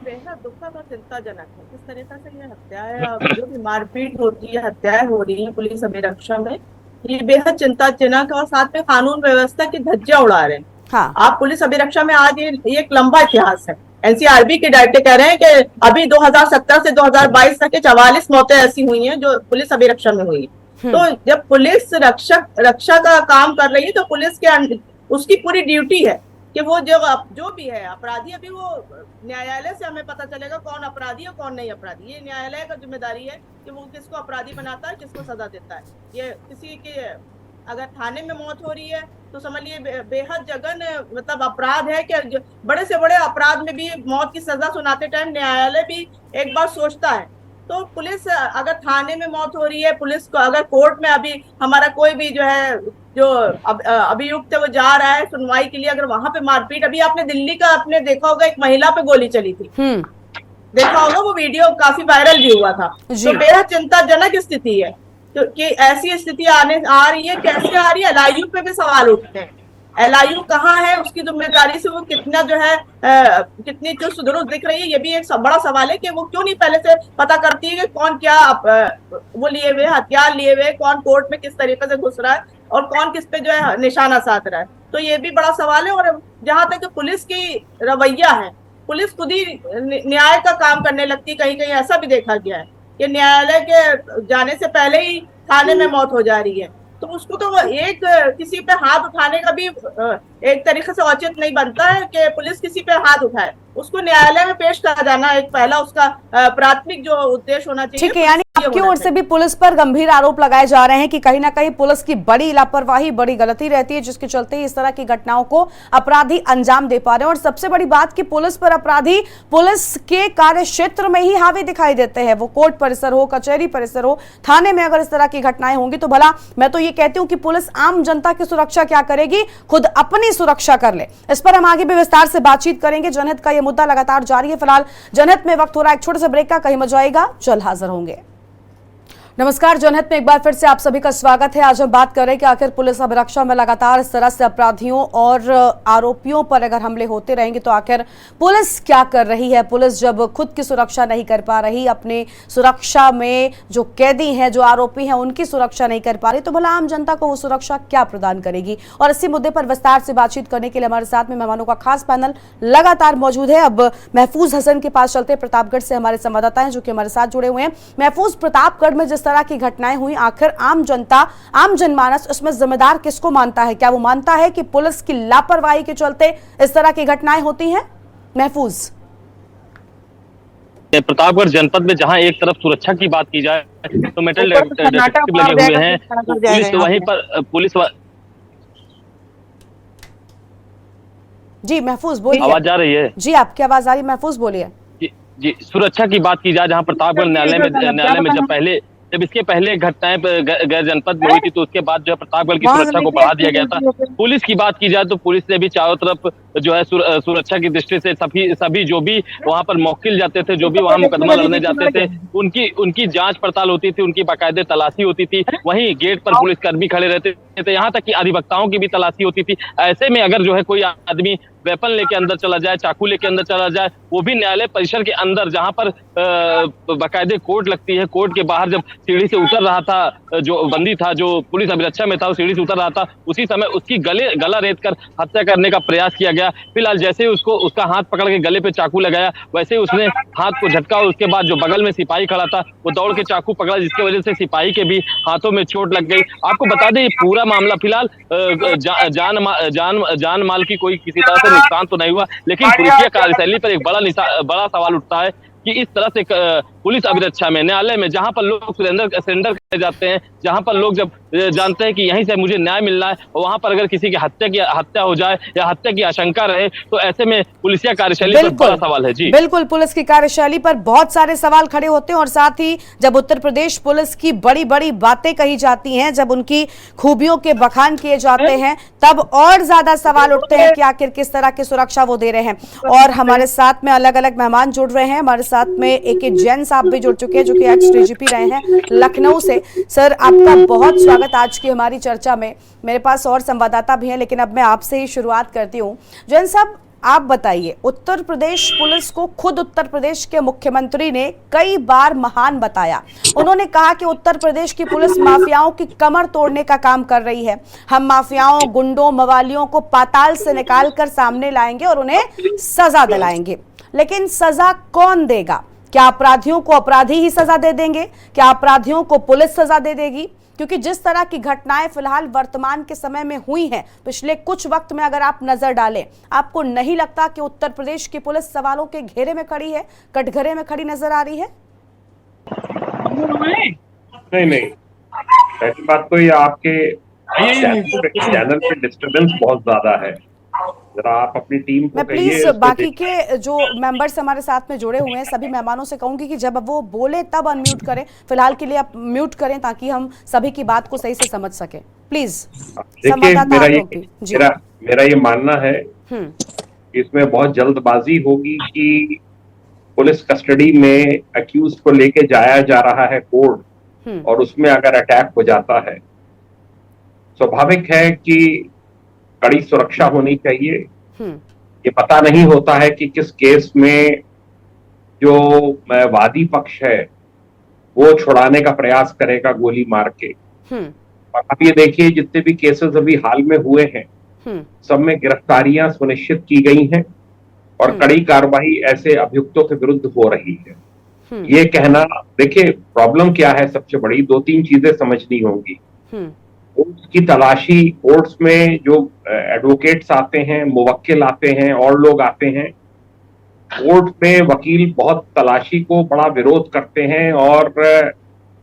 बेहद दुखद और चिंताजनक है किस तरीके से ये हत्याएं, जो भी मारपीट होती है, हत्याएं हो रही है पुलिस अभिरक्षा में, ये बेहद चिंताजनक और साथ में कानून व्यवस्था की धज्जियां उड़ा रहे हैं। हाँ। आप पुलिस अभिरक्षा में आज ये एक लंबा इतिहास है। एनसीआरबी के डाटा कह रहे हैं कि अभी 2017 से 2022 तक के 44 मौतें ऐसी हुई हैं जो पुलिस अभिरक्षा में हुई। तो जब पुलिस रक्षा का काम कर रही है तो पुलिस के उसकी पूरी ड्यूटी है कि वो जो भी है अपराधी, अभी वो न्यायालय से हमें पता चलेगा कौन अपराधी है कौन नहीं अपराधी। ये न्यायालय का जिम्मेदारी है कि वो किसको अपराधी बनाता है, किसको सजा देता है। ये किसी के अगर थाने में मौत हो रही है तो समझिए बेहद जघन मतलब अपराध है कि बड़े से बड़े अपराध में भी मौत की सजा सुनाते टाइम न्यायालय भी एक बार सोचता है। तो पुलिस अगर थाने में मौत हो रही है, पुलिस को अगर कोर्ट में अभी हमारा कोई भी जो अभियुक्त है वो जा रहा है सुनवाई के लिए, अगर वहां पे मारपीट, अभी आपने दिल्ली का आपने देखा होगा, एक महिला पे गोली चली थी, देखा होगा वो वीडियो काफी वायरल भी हुआ था। तो बेहद चिंताजनक स्थिति है कि ऐसी स्थिति आ रही है। कैसे आ रही है? एलआईयू पे भी सवाल उठते हैं। एलआईयू कहाँ है? उसकी जिम्मेदारी से वो कितना कितनी चुस्त दुरुस्त दिख रही है, ये भी एक बड़ा सवाल है कि वो क्यों नहीं पहले से पता करती है कि कौन क्या वो लिए हुए हथियार लिए हुए, कौन कोर्ट में किस तरीके से घुस रहा है और कौन किस पे निशाना साध रहा है। तो ये भी बड़ा सवाल है। और जहां तक पुलिस की रवैया है, पुलिस खुद ही न्याय का काम करने लगती है। कहीं कहीं ऐसा भी देखा गया है कि न्यायालय के जाने से पहले ही थाने में मौत हो जा रही है, तो उसको तो एक किसी पे हाथ उठाने का भी एक तरीके से औचित नहीं बनता है कि पुलिस किसी पे हाथ उठाए। उसको न्यायालय में पेश करा जाना एक पहला उसका प्राथमिक जो उद्देश्य होना चाहिए। ठीक है, यानी आपकी ओर से भी पुलिस पर गंभीर आरोप लगाए जा रहे हैं कि कहीं ना कहीं पुलिस की बड़ी लापरवाही, बड़ी गलती रहती है, जिसके चलते इस तरह की घटनाओं को अपराधी अंजाम दे पा रहे हैं। और सबसे बड़ी बात कि पुलिस पर अपराधी पुलिस के कार्य क्षेत्र में ही हावी दिखाई देते हैं, वो कोर्ट परिसर हो, कचहरी परिसर हो, थाने में अगर इस तरह की घटनाएं होंगी तो भला मैं तो ये कहती हूँ कि पुलिस आम जनता की सुरक्षा क्या करेगी, खुद अपनी सुरक्षा कर ले। इस पर हम आगे भी विस्तार से बातचीत करेंगे। जनहित का ये मुद्दा लगातार जारी है। फिलहाल जनहित में वक्त हो रहा है एक छोटे से ब्रेक का, कहीं मत जाइएगा, जल्द हाजिर होंगे। नमस्कार, जनहित में एक बार फिर से आप सभी का स्वागत है। आज हम बात कर रहे हैं कि आखिर पुलिस अभिरक्षा में लगातार इस तरह से अपराधियों और आरोपियों पर अगर हमले होते रहेंगे तो आखिर पुलिस क्या कर रही है। पुलिस जब खुद की सुरक्षा नहीं कर पा रही, अपनी सुरक्षा में जो कैदी हैं, जो आरोपी हैं, उनकी सुरक्षा नहीं कर पा रही, तो भला आम जनता को वो सुरक्षा क्या प्रदान करेगी। और इसी मुद्दे पर विस्तार से बातचीत करने के लिए हमारे साथ में मेहमानों का खास पैनल लगातार मौजूद है। अब महफूज हसन के पास चलते, प्रतापगढ़ से हमारे संवाददाता हैं जो कि हमारे साथ जुड़े हुए हैं। महफूज, प्रतापगढ़ में जिस तरह की घटनाएं हुई, आखिर आम जनता, आम जनमानस उसमें जिम्मेदार किसको मानता है? क्या वो मानता है कि पुलिस की लापरवाही के चलते इस तरह की घटनाएं होती हैं? महफूज, प्रतापगढ़ जनपद में जहां एक तरफ सुरक्षा की बात की जाए तो मेटल डिटेक्टिव लगे हुए हैं, पुलिस वहीं पर जी महफूज बोलिए। आवाज जा रही है? जी आपकी आवाज आ रही है, महफूज बोलिए। जी, सुरक्षा की बात की जाए, जहां प्रतापगढ़ न्यायालय में जब इसके पहले घटनाएं गैर जनपद में हुई थी, तो उसके बाद जो है प्रतापगढ़ की सुरक्षा को बढ़ा दिया गया था। पुलिस की बात की जाए तो पुलिस ने भी चारों तरफ जो है सुरक्षा की दृष्टि से सभी जो भी वहां पर मौकिल जाते थे, जो भी वहां मुकदमा लड़ने जाते थे, उनकी जांच पड़ताल होती थी, उनकी बाकायदे तलाशी होती थी। वहीं गेट पर पुलिसकर्मी खड़े रहते थे, यहाँ तक कि अधिवक्ताओं की भी तलाशी होती थी। ऐसे में अगर जो है कोई आदमी वेपन लेके अंदर चला जाए, चाकू लेके अंदर चला जाए, वो भी न्यायालय परिसर के अंदर, जहां पर बाकायदे कोर्ट लगती है, कोर्ट के बाहर जब सीढ़ी से उतर रहा था, जो बंदी था, जो पुलिस अभिरक्षा में था, वो सीढ़ी से उतर रहा था, उसी समय उसकी गला रेत कर हत्या करने का प्रयास किया गया। फिलहाल जैसे ही उसका हाथ पकड़ के गले पे चाकू लगाया, वैसे ही उसने हाथ को झटका, और उसके बाद जो बगल में सिपाही खड़ा था वो दौड़ के चाकू पकड़ा, जिसकी वजह से सिपाही के भी हाथों में चोट लग गई। आपको बता दें, ये पूरा मामला फिलहाल जान माल की कोई किसी तरह से नुकसान तो नहीं हुआ, लेकिन पुलिस कार्यशैली पर एक बड़ा सवाल उठता है कि इस तरह से पुलिस अभिरक्षा में, न्यायालय में, जहां पर लोग सरेंडर करे जाते हैं, जहां पर लोग जब जानते हैं कि यहीं से मुझे न्याय मिलना है, और वहां पर अगर किसी की हत्या हो जाए या हत्या की आशंका रहे, तो ऐसे में पुलिसिया कार्यशैली पर बड़ा सवाल है। जी बिल्कुल, पुलिस की कार्यशैली पर बहुत सारे सवाल खड़े होते हैं, और साथ ही जब उत्तर प्रदेश पुलिस की बड़ी बड़ी बातें कही जाती हैं, जब उनकी खूबियों के बखान किए जाते हैं, तब और ज्यादा सवाल उठते हैं कि आखिर किस तरह की सुरक्षा वो दे रहे हैं। और हमारे साथ में अलग अलग मेहमान जुड़ रहे हैं। हमारे साथ में एक जैन साहब भी जुड़ चुके हैं, जो कि एक्स डीजीपी रहे हैं लखनऊ से। सर, आपका बहुत स्वागत आज की हमारी चर्चा में। मेरे पास और संवाददाता भी हैं, लेकिन अब मैं आपसे ही शुरुआत करती हूँ। जैन साहब, आप बताइए, उत्तर प्रदेश पुलिस को खुद उत्तर प्रदेश के मुख्यमंत्री ने कई बार महान बताया। उन्होंने कहा कि उत्तर प्रदेश की पुलिस माफियाओं की कमर तोड़ने का काम कर रही है। हम माफियाओं, गुंडों, मवालियों को पाताल से निकाल कर सामने लाएंगे और उन्हें सजा दिलाएंगे। लेकिन सजा कौन देगा? क्या अपराधियों को अपराधी ही सजा दे देंगे? क्या अपराधियों को पुलिस सजा दे देगी? क्योंकि जिस तरह की घटनाएं फिलहाल वर्तमान के समय में हुई हैं, पिछले कुछ वक्त में अगर आप नजर डालें, आपको नहीं लगता कि उत्तर प्रदेश की पुलिस सवालों के घेरे में खड़ी है, कटघरे में खड़ी नजर आ रही है? नहीं, पहली बात तो ये आपके चैनल पे डिस्टर्बेंस बहुत ज्यादा है। जरा आप अपनी टीम को मैं प्लीज बाकी के जो मेंबर्स हमारे साथ में जुड़े हुए हैं, सभी मेहमानों से कहूंगी कि जब वो बोले तब अनम्यूट करें। फिलहाल के लिए आप म्यूट करें, ताकि हम सभी की बात को सही से समझ सकें। प्लीज। देखिए, मेरा ये मानना है कि इसमें बहुत जल्दबाजी होगी कि पुलिस कस्टडी में अक्यूज को लेके जाया जा रहा है कोर्ट, और उसमें अगर अटैक हो जाता है, स्वाभाविक है कि कड़ी सुरक्षा होनी चाहिए। ये पता नहीं होता है कि किस केस में जो वादी पक्ष है वो छुड़ाने का प्रयास करेगा गोली मार के। और आप ये देखिए, जितने भी केसेस अभी हाल में हुए हैं, सब में गिरफ्तारियां सुनिश्चित की गई हैं और कड़ी कार्रवाई ऐसे अभियुक्तों के विरुद्ध हो रही है। ये कहना, देखिए प्रॉब्लम क्या है, सबसे बड़ी 2-3 चीजें समझनी होंगी। उसकी तलाशी, कोर्ट्स में जो एडवोकेट्स आते हैं, मुवक्किल आते हैं और लोग आते हैं, कोर्ट में वकील बहुत तलाशी को बड़ा विरोध करते हैं, और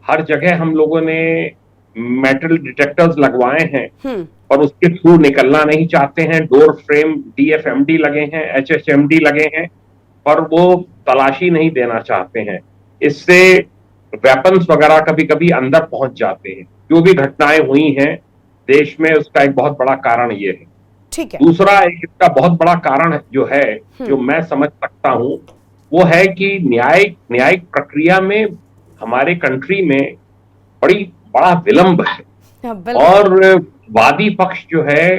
हर जगह हम लोगों ने मेटल डिटेक्टर्स लगवाए हैं और उसके थ्रू निकलना नहीं चाहते हैं। डोर फ्रेम DFMD लगे हैं, HHMD लगे हैं, पर वो तलाशी नहीं देना चाहते हैं। इससे वेपन्स वगैरह कभी कभी अंदर पहुंच जाते हैं। जो भी घटनाएं हुई हैं देश में, उसका एक बहुत बड़ा कारण ये है। ठीक है। दूसरा इसका बहुत बड़ा कारण जो है, जो मैं समझ सकता हूं, वो है कि न्यायिक प्रक्रिया में हमारे कंट्री में बड़ा विलंब है, और वादी पक्ष जो है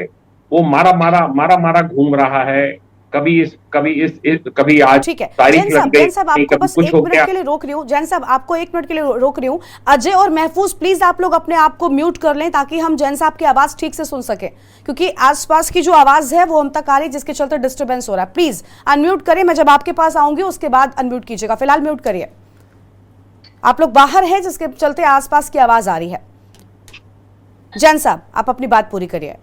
वो मारा घूम रहा है। कभी आज तारीख लग गई, आपको बस 1 मिनट के लिए रोक रही हूँ। जैन साहब, आपको 1 मिनट के लिए रोक रही हूँ। अजय और महफूज, प्लीज आप लोग अपने आप को म्यूट कर लें, ताकि हम जैन साहब की आवाज ठीक से सुन सके, क्योंकि आसपास की जो आवाज है वो हम तक आ रही है, जिसके चलते डिस्टर्बेंस हो रहा है। प्लीज अनम्यूट करें। मैं जब आपके पास आऊंगी उसके बाद अनम्यूट कीजिएगा। फिलहाल म्यूट करिए। आप लोग बाहर हैं, जिसके चलते आसपास की आवाज आ रही है। जैन साहब, आप अपनी बात पूरी करिए।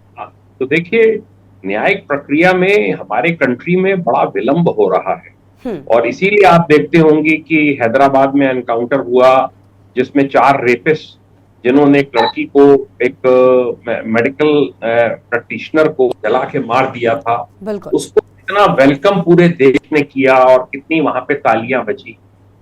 तो देखिए, न्यायिक प्रक्रिया में हमारे कंट्री में बड़ा विलंब हो रहा है, और इसीलिए आप देखते होंगे कि हैदराबाद में एनकाउंटर हुआ, जिसमें 4 रेपिस्ट जिन्होंने एक लड़की को, एक मेडिकल प्रैक्टिशनर को जला के मार दिया था, उसको कितना वेलकम पूरे देश ने किया और कितनी वहां पे तालियां बजी।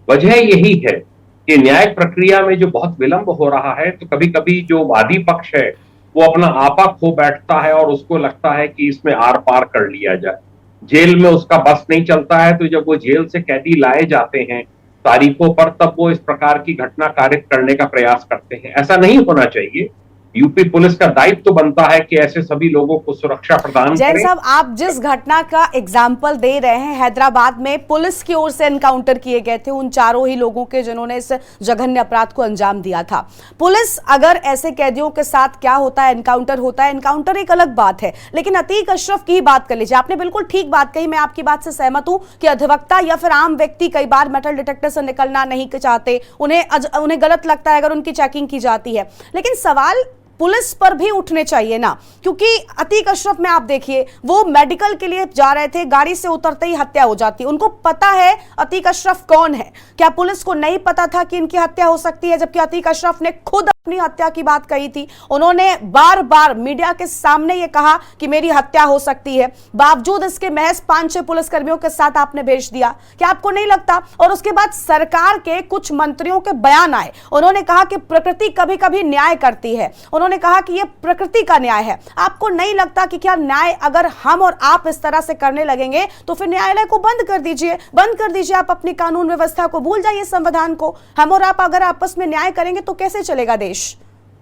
वजह यही है कि न्यायिक प्रक्रिया में जो बहुत विलंब हो रहा है, तो कभी कभी जो वादी पक्ष है वो अपना आपा खो बैठता है और उसको लगता है कि इसमें आर पार कर लिया जाए। जेल में उसका बस नहीं चलता है, तो जब वो जेल से कैदी लाए जाते हैं तारीखों पर, तब वो इस प्रकार की घटना कारित करने का प्रयास करते हैं। ऐसा नहीं होना चाहिए। यूपी पुलिस का दायित्व तो बनता है कि ऐसे सभी लोगों को सुरक्षा प्रदान जैन करें। साहब, आप जिस घटना का एग्जाम्पल दे रहे हैं, हैदराबाद में पुलिस की ओर से एनकाउंटर किए गए थे उन चारों ही लोगों के जिन्होंने इस जघन्य अपराध को अंजाम दिया था। पुलिस अगर ऐसे कैदियों के साथ क्या होता है, एनकाउंटर होता है, एनकाउंटर एक अलग बात है, लेकिन अतीक अशरफ की ही बात कर लीजिए। आपने बिल्कुल ठीक बात कही, मैं आपकी बात से सहमत हूं कि अधिवक्ता या फिर आम व्यक्ति कई बार मेटल डिटेक्टर से निकलना नहीं चाहते, उन्हें गलत लगता है अगर उनकी चेकिंग की जाती है, लेकिन सवाल पुलिस पर भी उठने चाहिए ना, क्योंकि अतीक अशरफ में आप देखिए, वो मेडिकल के लिए जा रहे थे, गाड़ी से उतरते ही हत्या हो जाती। उनको पता है अतीक अशरफ कौन है, क्या पुलिस को नहीं पता था कि इनकी हत्या हो सकती है? जबकि अतीक अशरफ ने खुद अपनी हत्या की बात कही थी, उन्होंने बार बार मीडिया के सामने ये कहा कि मेरी हत्या हो सकती है, बावजूद इसके महज 5-6 पुलिसकर्मियों के साथ आपने भेज दिया। क्या आपको नहीं लगता? और उसके बाद सरकार के कुछ मंत्रियों के बयान आए, उन्होंने कहा कि प्रकृति कभी कभी न्याय करती है, उन्होंने कहा कि यह प्रकृति का न्याय है। आपको नहीं लगता कि क्या न्याय अगर हम और आप इस तरह से करने लगेंगे तो फिर न्यायालय को बंद कर दीजिए, आप अपनी कानून व्यवस्था को भूल जाइए, संविधान को। हम और आप अगर आपस में न्याय करेंगे तो कैसे चलेगा देश?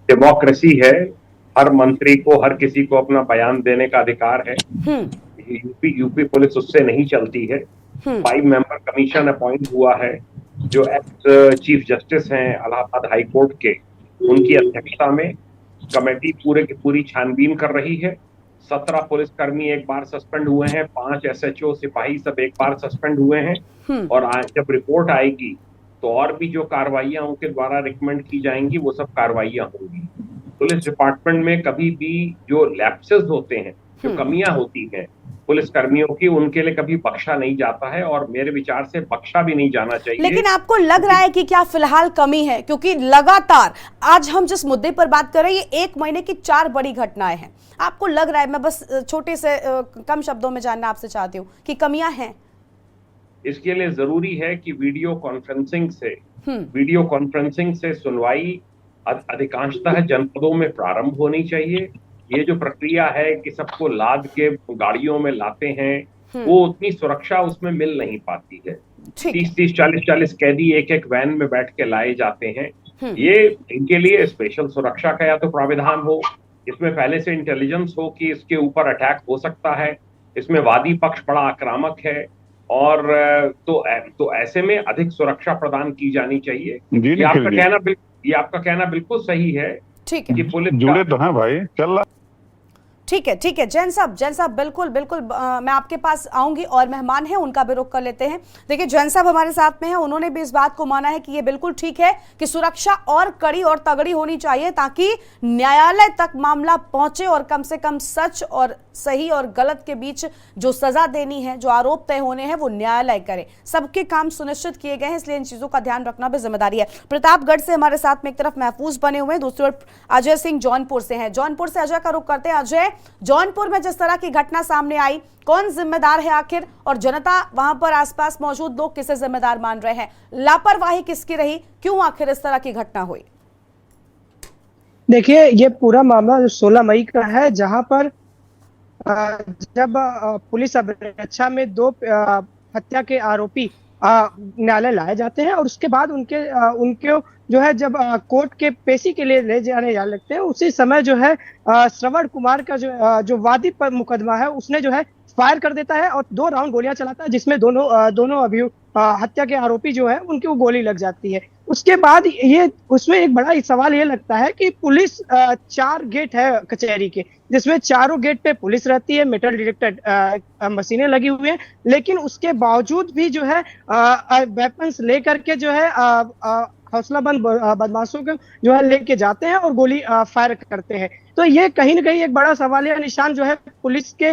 डेमोक्रेसी है, हर मंत्री को, हर किसी को अपना बयान देने का अधिकार है। यूपी पुलिस उससे नहीं चलती है। 5 मेंबर कमीशन अपॉइंट हुआ है, जो एक्स चीफ जस्टिस हैं इलाहाबाद हाई कोर्ट के, उनकी अध्यक्षता में कमेटी पूरे की पूरी छानबीन कर रही है। 17 पुलिसकर्मी एक बार सस्पेंड हुए हैं, 5 SHO सिपाही सब एक बार सस्पेंड हुए हैं, और जब रिपोर्ट आएगी तो और भी जो कार्रवाइयां उनके द्वारा रिकमेंड की जाएंगी वो सब कार्रवाइयां होंगी। पुलिस डिपार्टमेंट में कभी भी जो लैप्सेस होते हैं, जो कमियां होती हैं पुलिस कर्मियों की, उनके लिए कभी बख्शा नहीं जाता है, और मेरे विचार से बख्शा भी नहीं जाना चाहिए। लेकिन आपको लग रहा है कि क्या फिलहाल कमी है? क्योंकि लगातार आज हम जिस मुद्दे पर बात कर रहे हैं, ये 1 महीने की 4 बड़ी घटनाएं हैं। आपको लग रहा है, मैं बस छोटे से कम शब्दों में जानना आपसे चाहती हूँ कि कमियां हैं? इसके लिए जरूरी है कि वीडियो कॉन्फ्रेंसिंग से सुनवाई अधिकांशतः जनपदों में प्रारंभ होनी चाहिए। ये जो प्रक्रिया है कि सबको लाद के गाड़ियों में लाते हैं, वो उतनी सुरक्षा उसमें मिल नहीं पाती है। 30-30, 40-40 कैदी एक वैन में बैठ के लाए जाते हैं। ये इनके लिए स्पेशल सुरक्षा का या तो प्राविधान हो, इसमें पहले से इंटेलिजेंस हो कि इसके ऊपर अटैक हो सकता है, इसमें वादी पक्ष बड़ा आक्रामक है, और तो ऐसे में अधिक सुरक्षा प्रदान की जानी चाहिए। ये आपका कहना बिल्कुल सही है। ठीक है, कि पुलिस जुड़े तो हैं भाई, चल रहा। ठीक है जैन साहब बिल्कुल मैं आपके पास आऊंगी, और मेहमान हैं उनका भी रुख कर लेते हैं। देखिए, जैन साहब हमारे साथ में हैं, उन्होंने भी इस बात को माना है कि ये बिल्कुल ठीक है कि सुरक्षा और कड़ी और तगड़ी होनी चाहिए, ताकि न्यायालय तक मामला पहुंचे और कम से कम सच और सही और गलत के बीच जो सजा देनी है, जो आरोप तय होने हैं, वो न्यायालय करे। सबके काम सुनिश्चित किए गए हैं, इसलिए इन चीजों का ध्यान रखना भी जिम्मेदारी है। प्रतापगढ़ से हमारे साथ में एक तरफ महफूज बने हुए हैं, दूसरी ओर अजय सिंह जौनपुर से हैं। जौनपुर से अजय का रुख करते हैं। अजय, जौनपुर में जिस तरह की घटना सामने आई, कौन जिम्मेदार है आखिर, और जनता वहां पर आसपास मौजूद लोग किसे जिम्मेदार मान रहे हैं? लापरवाही किसकी रही, क्यों आखिर इस तरह की घटना हुई? देखिए, ये पूरा मामला 16 मई का है, जहां पर जब पुलिस अभिरक्षा में 2 हत्या के आरोपी न्यायालय लाए जाते हैं, और उसके बाद उनके जो है जब कोर्ट के पेशी के लिए ले जाने लगते हैं, उसी समय जो है श्रवण कुमार का जो वादी पर मुकदमा है, उसने जो है फायर कर देता है और 2 राउंड गोलियां चलाता है, जिसमें दोनों हत्या के आरोपी जो है उनकी वो गोली लग जाती है। उसके बाद उसमें एक बड़ा सवाल ये लगता है कि पुलिस 4 गेट है कचहरी के, जिसमें चारों गेट पे पुलिस रहती है, मेटल डिटेक्टर मशीनें लगी हुई हैं, लेकिन उसके बावजूद भी जो है वेपन्स लेकर के जो है हौसलाबंद बदमाशों को जो है लेके जाते हैं और गोली फायर करते हैं। तो ये कहीं ना कहीं एक बड़ा सवालिया निशान जो है पुलिस के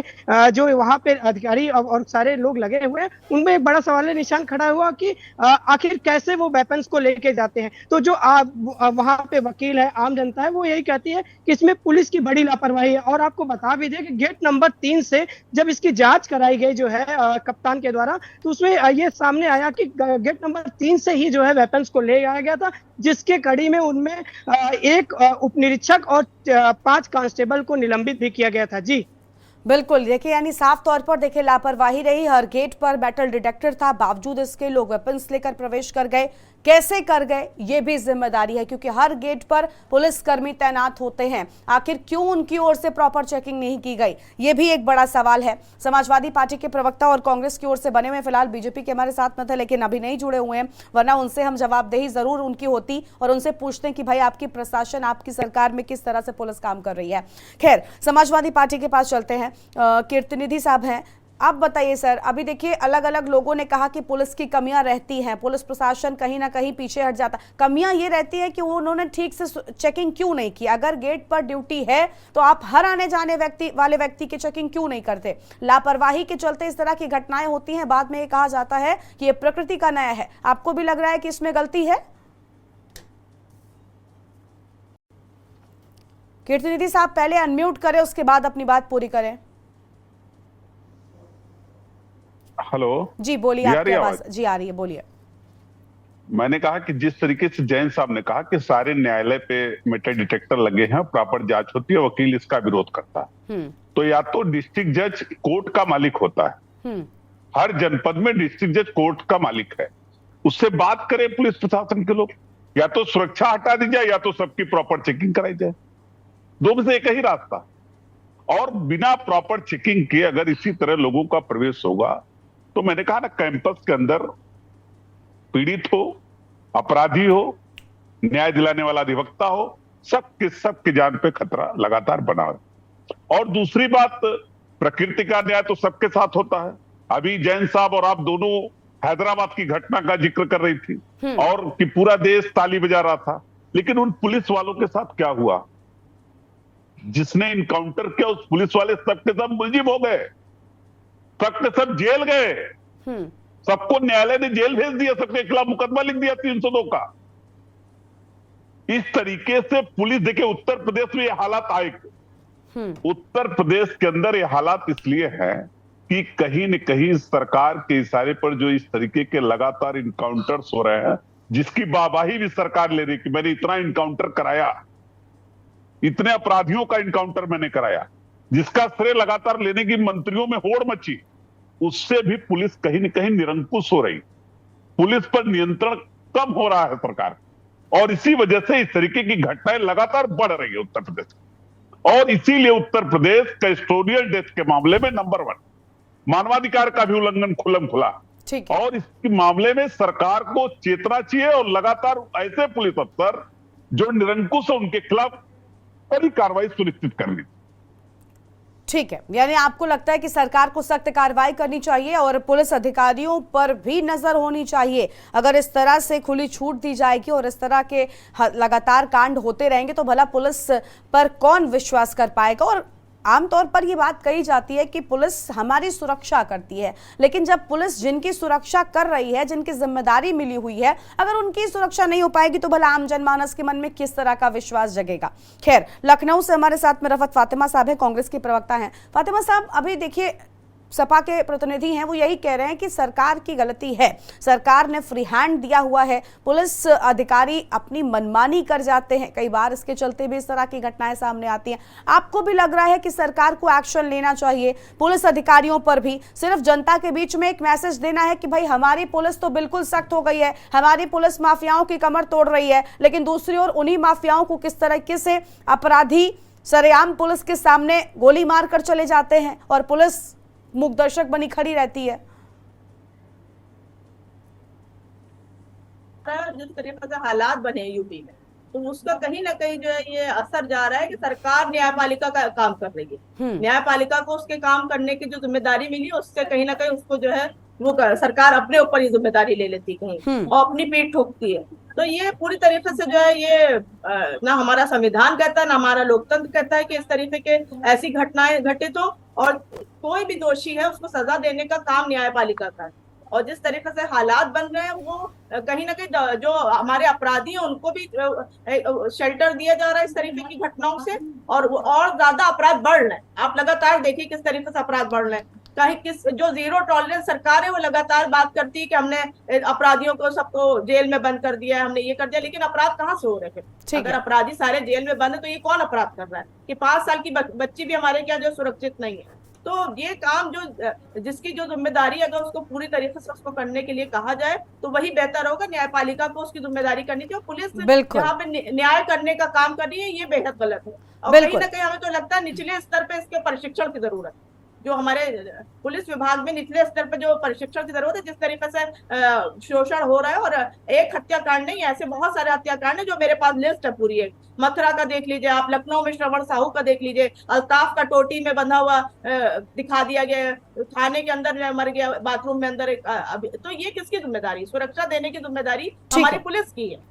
जो वहाँ पे अधिकारी और सारे लोग लगे हुए हैं उनमें एक बड़ा सवालिया निशान खड़ा हुआ कि आखिर कैसे वो वेपन्स को लेके जाते हैं। तो जो वहाँ पे वकील है, आम जनता है, वो यही कहती है कि इसमें पुलिस की बड़ी लापरवाही है। और आपको बता भी दें कि गेट नंबर 3 से जब इसकी जांच कराई गई जो है कप्तान के द्वारा, तो उसमें ये सामने आया कि गेट नंबर 3 से ही जो है वेपन्स को ले आया गया था, जिसके कड़ी में उनमें एक उपनिरीक्षक और 5 कांस्टेबल को निलंबित भी किया गया था। जी बिल्कुल, देखिए यानी साफ तौर पर देखिए लापरवाही रही। हर गेट पर मेटल डिटेक्टर था, बावजूद इसके लोग वेपन्स लेकर प्रवेश कर गए। कैसे कर गए ये भी जिम्मेदारी है, क्योंकि हर गेट पर पुलिसकर्मी तैनात होते हैं। आखिर क्यों उनकी ओर से प्रॉपर चेकिंग नहीं की गई, ये भी एक बड़ा सवाल है। समाजवादी पार्टी के प्रवक्ता और कांग्रेस की ओर से बने हुए, फिलहाल बीजेपी के हमारे साथ में थे लेकिन अभी नहीं जुड़े हुए हैं, वरना उनसे हम जवाबदेही जरूर उनकी होती और उनसे पूछते हैं कि भाई आपकी प्रशासन, आपकी सरकार में किस तरह से पुलिस काम कर रही है। खैर, समाजवादी पार्टी के पास चलते हैं। कीर्तिनिधि साहब हैं, आप बताइए सर। अभी देखिए अलग अलग लोगों ने कहा कि पुलिस की कमियां रहती हैं, पुलिस प्रशासन कहीं ना कहीं पीछे हट जाता। कमियां ये रहती है कि वो उन्होंने ठीक से चेकिंग क्यों नहीं की। अगर गेट पर ड्यूटी है तो आप हर आने जाने वाले व्यक्ति की चेकिंग क्यों नहीं करते। लापरवाही के चलते इस तरह की घटनाएं होती हैं। बाद में ये कहा जाता है कि ये प्रकृति का न्याय है। आपको भी लग रहा है कि इसमें गलती है? कीर्तिनिधि साहब पहले अनम्यूट करें, उसके बाद अपनी बात पूरी करें। हेलो जी बोलिए, आपकी आवाज जी आ रही है, बोलिए। मैंने कहा कि जिस तरीके से जैन साहब ने कहा कि सारे न्यायालय पे मेटल डिटेक्टर लगे हैं, प्रॉपर जांच होती है, वकील इसका विरोध करता है, तो या तो डिस्ट्रिक्ट जज कोर्ट का मालिक होता है, हर जनपद में डिस्ट्रिक्ट जज कोर्ट का मालिक है, उससे बात करें पुलिस प्रशासन के लोग, या तो सुरक्षा हटा दी जाए या तो सबकी प्रॉपर चेकिंग कराई जाए। दो में से एक ही रास्ता। और बिना प्रॉपर चेकिंग के अगर इसी तरह लोगों का प्रवेश होगा तो मैंने कहा ना, कैंपस के अंदर पीड़ित हो, अपराधी हो, न्याय दिलाने वाला अधिवक्ता हो, सबके जान पे खतरा लगातार बना है। और दूसरी बात, प्रकृति का न्याय तो सबके साथ होता है। अभी जैन साहब और आप दोनों हैदराबाद की घटना का जिक्र कर रही थी और कि पूरा देश ताली बजा रहा था, लेकिन उन पुलिस वालों के साथ क्या हुआ? जिसने इनकाउंटर किया उस पुलिस वाले सबके सब मुलजिम हो गए, सबके सब जेल गए, सबको न्यायालय ने जेल भेज दिया, सबके खिलाफ मुकदमा लिख दिया 302 का। इस तरीके से पुलिस, देखिए उत्तर प्रदेश में ये हालात आए। उत्तर प्रदेश के अंदर ये हालात इसलिए हैं कि कहीं न कहीं सरकार के इशारे पर जो इस तरीके के लगातार इनकाउंटर्स हो रहे हैं, जिसकी वाहवाही भी सरकार ले रही कि मैंने इतना इनकाउंटर कराया, इतने अपराधियों का इनकाउंटर मैंने कराया, जिसका श्रेय लगातार लेने की मंत्रियों में होड़ मची, उससे भी पुलिस कहीं न कहीं निरंकुश हो रही, पुलिस पर नियंत्रण कम हो रहा है सरकार, और इसी वजह से इस तरीके की घटनाएं लगातार बढ़ रही है उत्तर प्रदेश। और इसीलिए उत्तर प्रदेश कस्टोडियल डेथ के मामले में नंबर 1, मानवाधिकार का भी उल्लंघन खुल्लम खुला। और इस मामले में सरकार को चेतना चाहिए और लगातार ऐसे पुलिस अफसर जो निरंकुश है उनके खिलाफ कड़ी कार्रवाई सुनिश्चित करनी। ठीक है, यानी आपको लगता है कि सरकार को सख्त कार्रवाई करनी चाहिए और पुलिस अधिकारियों पर भी नजर होनी चाहिए। अगर इस तरह से खुली छूट दी जाएगी और इस तरह के लगातार कांड होते रहेंगे तो भला पुलिस पर कौन विश्वास कर पाएगा। और आमतौर पर ये बात कही जाती है कि पुलिस हमारी सुरक्षा करती है, लेकिन जब पुलिस जिनकी सुरक्षा कर रही है, जिनकी जिम्मेदारी मिली हुई है, अगर उनकी सुरक्षा नहीं हो पाएगी तो भला आम जनमानस के मन में किस तरह का विश्वास जगेगा। खैर, लखनऊ से हमारे साथ में रफत फातिमा साहब है, कांग्रेस की प्रवक्ता हैं। फातिमा साहब, अभी देखिए सपा के प्रतिनिधि हैं, वो यही कह रहे हैं कि सरकार की गलती है, सरकार ने फ्री हैंड दिया हुआ है, पुलिस अधिकारी अपनी मनमानी कर जाते हैं, कई बार इसके चलते भी इस तरह की घटनाएं सामने आती हैं। आपको भी लग रहा है कि सरकार को एक्शन लेना चाहिए, पुलिस अधिकारियों पर भी सिर्फ जनता के बीच में एक मैसेज देना है कि भाई हमारी पुलिस तो बिल्कुल सख्त हो गई है, हमारी पुलिस माफियाओं की कमर तोड़ रही है, लेकिन दूसरी ओर उन्हीं माफियाओं को किस तरीके से अपराधी सरेआम पुलिस के सामने गोली मार कर चले जाते हैं और पुलिस मूक दर्शक बनी खड़ी रहती है। जिस तरीके से हालात बने यूपी में, तो उसका कहीं ना कहीं जो है ये असर जा रहा है कि सरकार न्यायपालिका का काम कर रही है। न्यायपालिका को उसके काम करने की जो जिम्मेदारी मिली है, उससे कहीं ना कहीं उसको जो है वो सरकार अपने ऊपर ही जिम्मेदारी ले लेती कहीं और अपनी पीठ ठोकती है। तो ये पूरी तरीके से जो है ये ना हमारा संविधान कहता है ना हमारा लोकतंत्र कहता है कि इस तरीके के ऐसी घटनाएं घटित हो, और कोई भी दोषी है उसको सजा देने का काम न्यायपालिका का है। और जिस तरीके से हालात बन रहे हैं वो कहीं ना कहीं जो हमारे अपराधी हैं उनको भी शेल्टर दिया जा रहा है इस तरीके की घटनाओं से, और ज्यादा अपराध बढ़ रहे हैं। आप लगातार देखिए किस तरीके से अपराध बढ़ रहे हैं। कहीं जो जीरो टॉलरेंस सरकार है वो लगातार बात करती है कि हमने अपराधियों को सबको जेल में बंद कर दिया है, हमने ये कर दिया, लेकिन अपराध कहाँ से हो रहे हैं? अगर अपराधी सारे जेल में बंद है तो ये कौन अपराध कर रहा है? कि 5 साल की बच्ची भी हमारे क्या जो सुरक्षित नहीं है। तो ये काम जो जिसकी जो जिम्मेदारी है अगर उसको पूरी तरीके से उसको करने के लिए कहा जाए तो वही बेहतर होगा। न्यायपालिका को उसकी जिम्मेदारी करनी चाहिए, पुलिस यहाँ पे न्याय करने का काम कर रही है, ये बेहद गलत है। और कहीं ना कहीं हमें तो लगता है निचले स्तर पे इसके प्रशिक्षण की जरूरत है। जो हमारे पुलिस विभाग में निचले स्तर पर जो प्रशिक्षण की जरूरत है, जिस तरीके से शोषण हो रहा है, और एक हत्याकांड नहीं ऐसे बहुत सारे हत्याकांड है जो मेरे पास लिस्ट है पूरी है। मथुरा का देख लीजिए आप, लखनऊ में श्रवण साहू का देख लीजिए, अल्ताफ का टोटी में बंधा हुआ दिखा दिया गया, थाने के अंदर मर गया बाथरूम में अंदर। तो ये किसकी जिम्मेदारी? सुरक्षा देने की जिम्मेदारी हमारी पुलिस की है।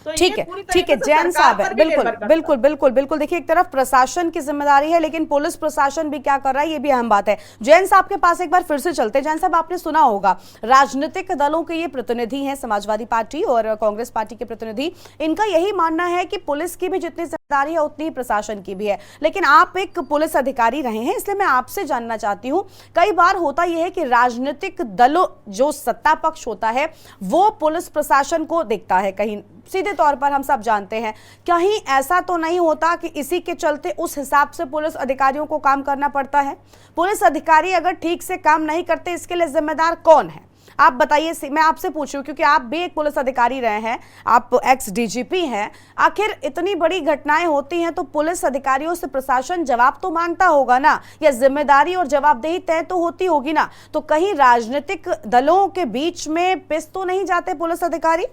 ठीक है जैन साहब है, बिल्कुल। देखिए एक तरफ प्रशासन की जिम्मेदारी है, लेकिन पुलिस प्रशासन भी क्या कर रहा है ये भी अहम बात है। जैन साहब के पास एक बार फिर से चलते हैं। जैन साहब, आपने सुना होगा राजनीतिक दलों के ये प्रतिनिधि हैं, समाजवादी पार्टी और कांग्रेस पार्टी के प्रतिनिधि, इनका यही मानना है कि पुलिस की भी जितनी जिम्मेदारी है उतनी ही प्रशासन की भी है। लेकिन आप एक पुलिस अधिकारी रहे हैं, इसलिए मैं आपसे जानना चाहती हूँ, कई बार होता यह है कि राजनीतिक दलों जो सत्ता पक्ष होता है वो पुलिस प्रशासन को देखता है, कहीं सीधे तौर पर हम सब जानते हैं, कहीं ऐसा तो नहीं होता कि इसी के चलते उस हिसाब से पुलिस अधिकारियों को काम करना पड़ता है? पुलिस अधिकारी अगर ठीक से काम नहीं करते इसके लिए जिम्मेदार कौन है? आप बताइए। मैं आपसे पूछ रही हूँ क्योंकि आप भी एक पुलिस अधिकारी रहे हैं, आप एक्स डीजीपी हैं। आखिर इतनी बड़ी घटनाएं होती हैं तो पुलिस अधिकारियों से प्रशासन जवाब तो मांगता होगा ना, या जिम्मेदारी और जवाबदेही तय तो होती होगी ना। तो कहीं राजनीतिक दलों के बीच में पिस तो नहीं जाते पुलिस अधिकारी?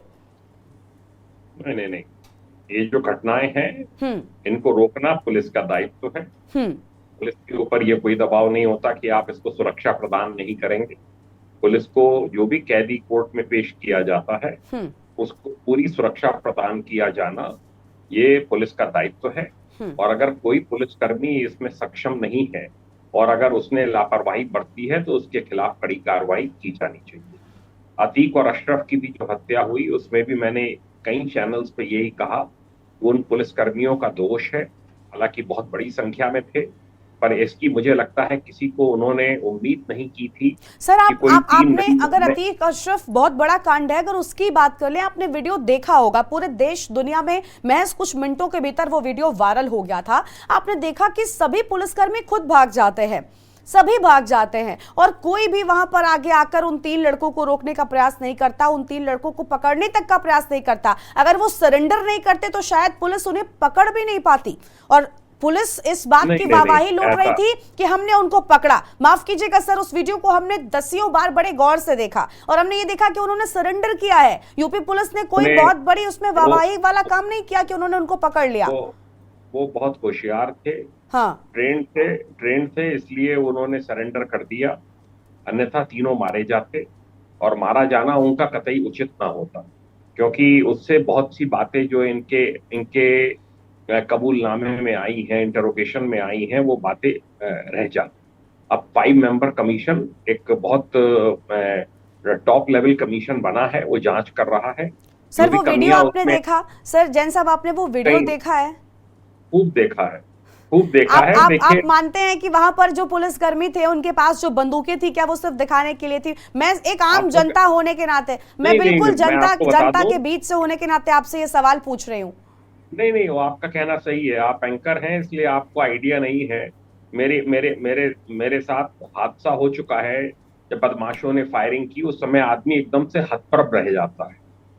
नहीं, ये जो घटनाएं हैं इनको रोकना पुलिस का दायित्व है। पुलिस के ऊपर ये कोई दबाव नहीं होता कि आप इसको सुरक्षा प्रदान नहीं करेंगे। पुलिस को जो भी कैदी कोर्ट में पेश किया जाता है उसको पूरी सुरक्षा प्रदान किया जाना ये पुलिस का दायित्व है। और अगर कोई पुलिसकर्मी इसमें सक्षम नहीं है और अगर उसने लापरवाही बरती है तो उसके खिलाफ कड़ी कार्रवाई की जानी चाहिए। अतीक और अशरफ की भी जो हत्या हुई उसमें भी मैंने कई चैनल्स पे यही कहा, उन पुलिसकर्मियों का दोष है, हालांकि बहुत बड़ी संख्या में थे, पर इसकी मुझे लगता है किसी को उन्होंने उम्मीद नहीं की थी। सर आपने अगर अतीक अशरफ बहुत बड़ा कांड है, अगर उसकी बात कर ले, आपने वीडियो देखा होगा, पूरे देश दुनिया में महज कुछ मिनटों के भीतर वो वीडियो वायरल हो गया था। आपने देखा कि सभी पुलिसकर्मी खुद भाग जाते हैं, सभी भाग जाते हैं, और कोई भी वहां पर आगे आकर उन 3 लड़कों को रोकने का प्रयास नहीं करता, उन 3 लड़कों को पकड़ने तक का प्रयास नहीं करता। अगर वो सरेंडर नहीं करते तो शायद पुलिस उन्हें पकड़ भी नहीं पाती। और पुलिस इस बात की वाहवाही लूट रही थी कि हमने उनको पकड़ा। माफ कीजिएगा सर, उस वीडियो को हमने दसियों बार बड़े गौर से देखा और हमने ये देखा कि उन्होंने सरेंडर किया है। यूपी पुलिस ने कोई बहुत बड़ी उसमें वाहवाही वाला काम नहीं किया कि उन्होंने उनको पकड़ लिया। वो बहुत होशियार थे, हाँ, ट्रेंड थे, इसलिए उन्होंने सरेंडर कर दिया, अन्यथा तीनों मारे जाते और मारा जाना उनका कतई उचित ना होता, क्योंकि उससे बहुत सी बातें जो इनके कबूलनामे में आई हैं, इंटरोगेशन में आई हैं, वो बातें रह जाती। अब 5 मेंबर कमीशन एक बहुत टॉप लेवल कमीशन बना है, वो जांच कर रहा है। सर वो वीडियो आपने देखा? सर जैन साहब आपने वो वीडियो देखा है? खूब देखा है। आप मानते हैं कि वहां पर जो पुलिसकर्मी थे उनके पास जो बंदूकें थी, क्या वो सिर्फ दिखाने के लिए थी? मैं एक आम जनता होने के नाते, मैं बिल्कुल जनता के बीच से होने के नाते आपसे ये सवाल पूछ रही हूँ। नहीं, वो आपका कहना सही है, आप एंकर हैं इसलिए आपको आइडिया नहीं है। मेरे साथ हादसा हो चुका है, जब बदमाशों ने फायरिंग की, उस समय आदमी एकदम से हतप्रभ रह जाता है।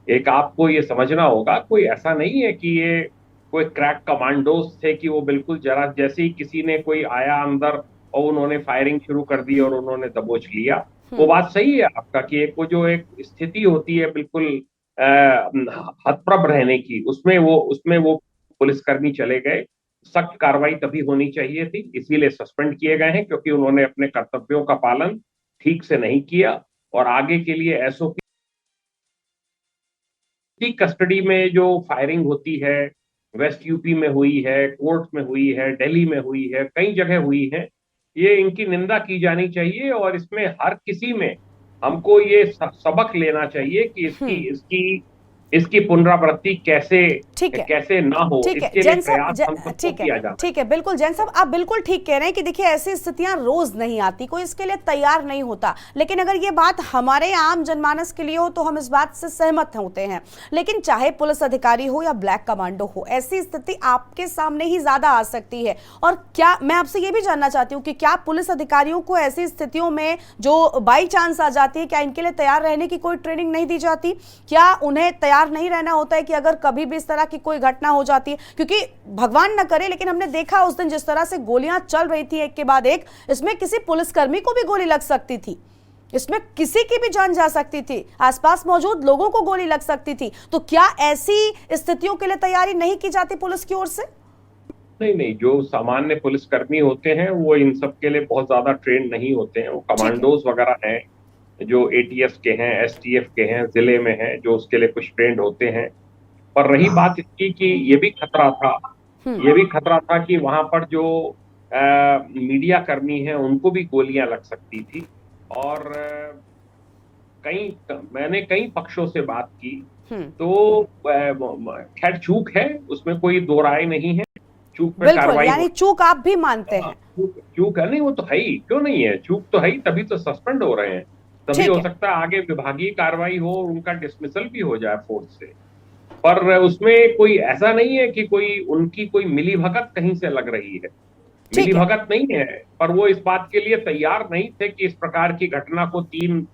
एक आपको ये समझना होगा, कोई ऐसा नहीं है कि ये कोई क्रैक कमांडोज थे कि वो बिल्कुल जरा जैसे ही किसी ने कोई आया अंदर और उन्होंने फायरिंग शुरू कर दी और उन्होंने दबोच लिया। वो बात सही है आपका कि एक वो जो एक स्थिति होती है बिल्कुल हतप्रभ रहने की, उसमें वो पुलिसकर्मी चले गए। सख्त कार्रवाई तभी होनी चाहिए थी, इसीलिए सस्पेंड किए गए हैं, क्योंकि उन्होंने अपने कर्तव्यों का पालन ठीक से नहीं किया और आगे के लिए एसओपी की कस्टडी में जो फायरिंग होती है, वेस्ट यूपी में हुई है, कोर्ट में हुई है, दिल्ली में हुई है, कई जगह हुई है, ये इनकी निंदा की जानी चाहिए और इसमें हर किसी में हमको ये सबक लेना चाहिए कि इसकी पुनरावृत्ति कैसे ना हो, इसके लिए प्रयास हमको किया जाए। ठीक है, बिल्कुल जैन साहब, आप बिल्कुल ठीक कह रहे हैं कि देखिए ऐसी स्थितियां रोज नहीं आती, कोई इसके लिए तैयार नहीं होता, लेकिन अगर ये बात हमारे आम जनमानस के लिए हो तो हम इस बात से सहमत होते हैं। लेकिन चाहे पुलिस अधिकारी हो या ब्लैक कमांडो हो, ऐसी स्थिति आपके सामने ही ज्यादा आ सकती है। और क्या मैं आपसे ये भी जानना चाहती हूँ कि क्या पुलिस अधिकारियों को ऐसी स्थितियों में जो बाई चांस आ जाती है, क्या इनके लिए तैयार रहने की कोई ट्रेनिंग नहीं दी जाती? क्या उन्हें तैयार नहीं रहना होता है कि अगर कभी भी इस तरह की कोई घटना हो जाती है? क्योंकि भगवान न करे, लेकिन हमने देखा उस दिन जिस तरह से गोलियां चल रही थी एक के बाद एक, इसमें किसी पुलिसकर्मी को भी गोली लग सकती थी, इसमें किसी की भी जान जा सकती थी, आसपास मौजूद लोगों को गोली लग सकती थी। तो क्या ऐसी स्थितियों के लिए तैयारी नहीं की जाती पुलिस की ओर से? नहीं, जो सामान्य पुलिसकर्मी होते हैं वो इन सब के लिए बहुत ज्यादा ट्रेन नहीं होते हैं। वो कमांडोज वगैरह हैं जो ATF के हैं, STF के हैं, जिले में हैं, जो उसके लिए कुछ ट्रेंड होते हैं। पर रही बात इसकी कि ये भी खतरा था कि वहां पर जो मीडिया कर्मी हैं उनको भी गोलियां लग सकती थी। और मैंने कई पक्षों से बात की, तो खैर चूक है, उसमें कोई दो राय नहीं है, चूक में कार्रवाई, यानी चूक आप भी मानते हैं? चूक है, नहीं वो तो है ही, क्यों नहीं है, चूक तो है ही, तभी तो सस्पेंड हो रहे हैं, तभी हो सकता है आगे विभागीय कार्रवाई हो और उनका डिसमिसल भी हो जाए फोर्स से। पर उसमें कोई ऐसा नहीं है कि उनकी कोई मिलीभगत कहीं से लग रही है, मिलीभगत नहीं है, पर वो इस बात के लिए तैयार नहीं थे कि इस प्रकार की घटना को 3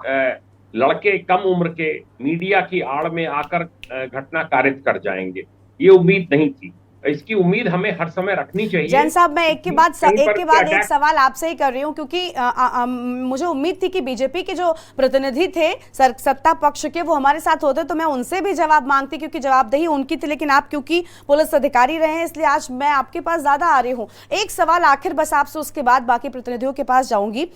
लड़के कम उम्र के मीडिया की आड़ में आकर घटना कारित कर जाएंगे, ये उम्मीद नहीं थी। इसकी उम्मीद हमें हर समय रखनी चाहिए। जैन साहब, मैं एक के बाद एक सवाल आपसे ही कर रही हूँ, क्योंकि मुझे उम्मीद थी कि बीजेपी के जो प्रतिनिधि थे सत्ता पक्ष के, वो हमारे साथ होते तो मैं उनसे भी जवाब मांगती, क्योंकि जवाबदेही उनकी थी। लेकिन आप क्योंकि पुलिस अधिकारी रहे हैं, इसलिए आज मैं आपके पास ज्यादा आ रही हूँ। एक सवाल आखिर बस आपसे, उसके बाद बाकी प्रतिनिधियों के पास जाऊंगी।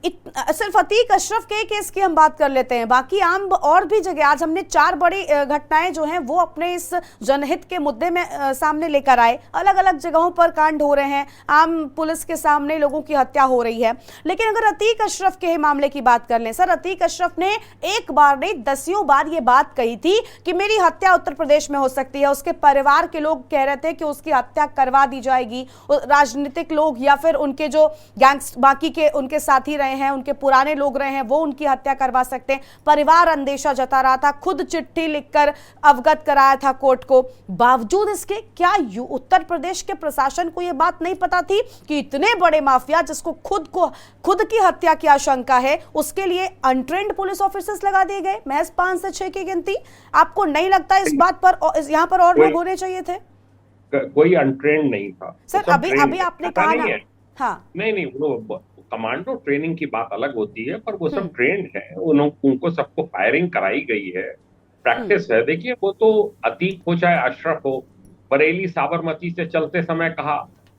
सिर्फ अतीक अशरफ के केस की हम बात कर लेते हैं, बाकी आम और भी जगह आज हमने 4 बड़ी घटनाएं जो हैं वो अपने इस जनहित के मुद्दे में सामने लेकर आए। अलग अलग जगहों पर कांड हो रहे हैं, आम पुलिस के सामने लोगों की हत्या हो रही है। लेकिन अगर अतीक अशरफ के मामले की बात कर लें, सर, अतीक अशरफ ने एक बार नहीं 10 बार ये बात कही थी कि मेरी हत्या उत्तर प्रदेश में हो सकती है। उसके परिवार के लोग कह रहे थे कि उसकी हत्या करवा दी जाएगी। राजनीतिक लोग या फिर उनके जो गैंगस्टर बाकी के उनके साथी हैं, उनके पुराने लोग रहे हैं, वो उनकी हत्या करवा सकते हैं। परिवार अंदेशा जता रहा था, खुद चिट्ठी लिखकर अवगत कराया था कोर्ट को। बावजूद इसके क्या उत्तर प्रदेश के प्रशासन को यह बात नहीं पता थी कि इतने बड़े माफिया जिसको खुद की हत्या की आशंका है, उसके लिए अनट्रेंड पुलिस ऑफिसर्स लगा दिए गए? महज 5 से 6 की गिनती। आपको नहीं लगता इस बात पर यहाँ पर और लोग होने चाहिए थे? कोई अनट्रेंड नहीं था सर। अभी आपने कहा ना, हाँ, नहीं, वो कमांडो ट्रेनिंग की बात अलग होती है, पर वो सब ट्रेंड है, उनको सबको फायरिंग कराई गई है, प्रैक्टिस है। देखिए, वो तो अतीक हो चाहे अशरफ हो, बरेली साबरमती से चलते समय कहा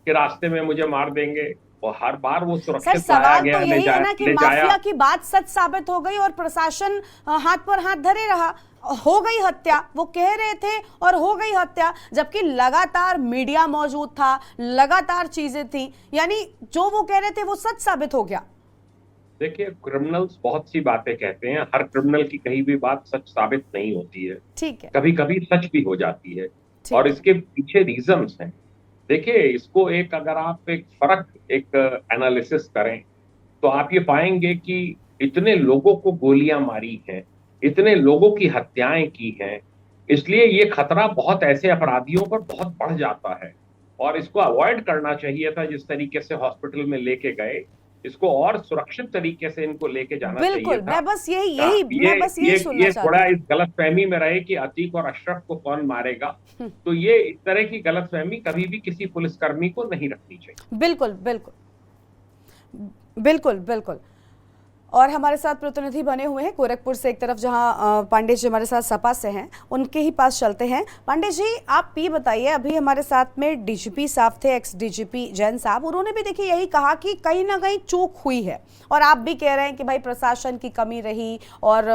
कि रास्ते में मुझे मार देंगे, और हर बार वो सुरक्षित लाया गया, तो यही है ना कि माफिया की बात सच साबित हो गई और प्रशासन हाथ पर हाथ धरे रहा, हो गई हत्या। वो कह रहे थे और हो गई हत्या, जबकि लगातार मीडिया मौजूद था, लगातार चीजें थी, यानी जो वो कह रहे थे वो सच साबित हो गया। देखिए, क्रिमिनल्स बहुत सी बातें कहते हैं, हर क्रिमिनल की कही भी बात सच साबित नहीं होती है, ठीक है, कभी कभी सच भी हो जाती है, और इसके पीछे रीजंस हैं। देखिए, इसको अगर आप एक एनालिसिस करें तो आप ये पाएंगे कि इतने लोगों को गोलियां मारी हैं, इतने लोगों की हत्याएं की हैं, इसलिए ये खतरा बहुत ऐसे अपराधियों पर बहुत बढ़ जाता है, और इसको अवॉइड करना चाहिए था। जिस तरीके से हॉस्पिटल में लेके गए, इसको और सुरक्षित तरीके से इनको लेके जाना चाहिए था। बिल्कुल, मैं बस यही सुनना ये थोड़ा इस गलतफहमी में रहे कि अतीक और अशरफ को कौन मारेगा, तो ये इस तरह की गलतफहमी कभी भी किसी पुलिसकर्मी को नहीं रखनी चाहिए। बिल्कुल बिल्कुल बिल्कुल बिल्कुल। और हमारे साथ प्रतिनिधि बने हुए हैं गोरखपुर से, एक तरफ जहां पांडे जी हमारे साथ सपा से हैं, उनके ही पास चलते हैं। पांडे जी, आप ये बताइए, अभी हमारे साथ में डीजीपी साहब थे, एक्स डीजीपी जैन साहब, उन्होंने भी देखिए यही कहा कि कहीं ना कहीं चूक हुई है, और आप भी कह रहे हैं कि भाई प्रशासन की कमी रही, और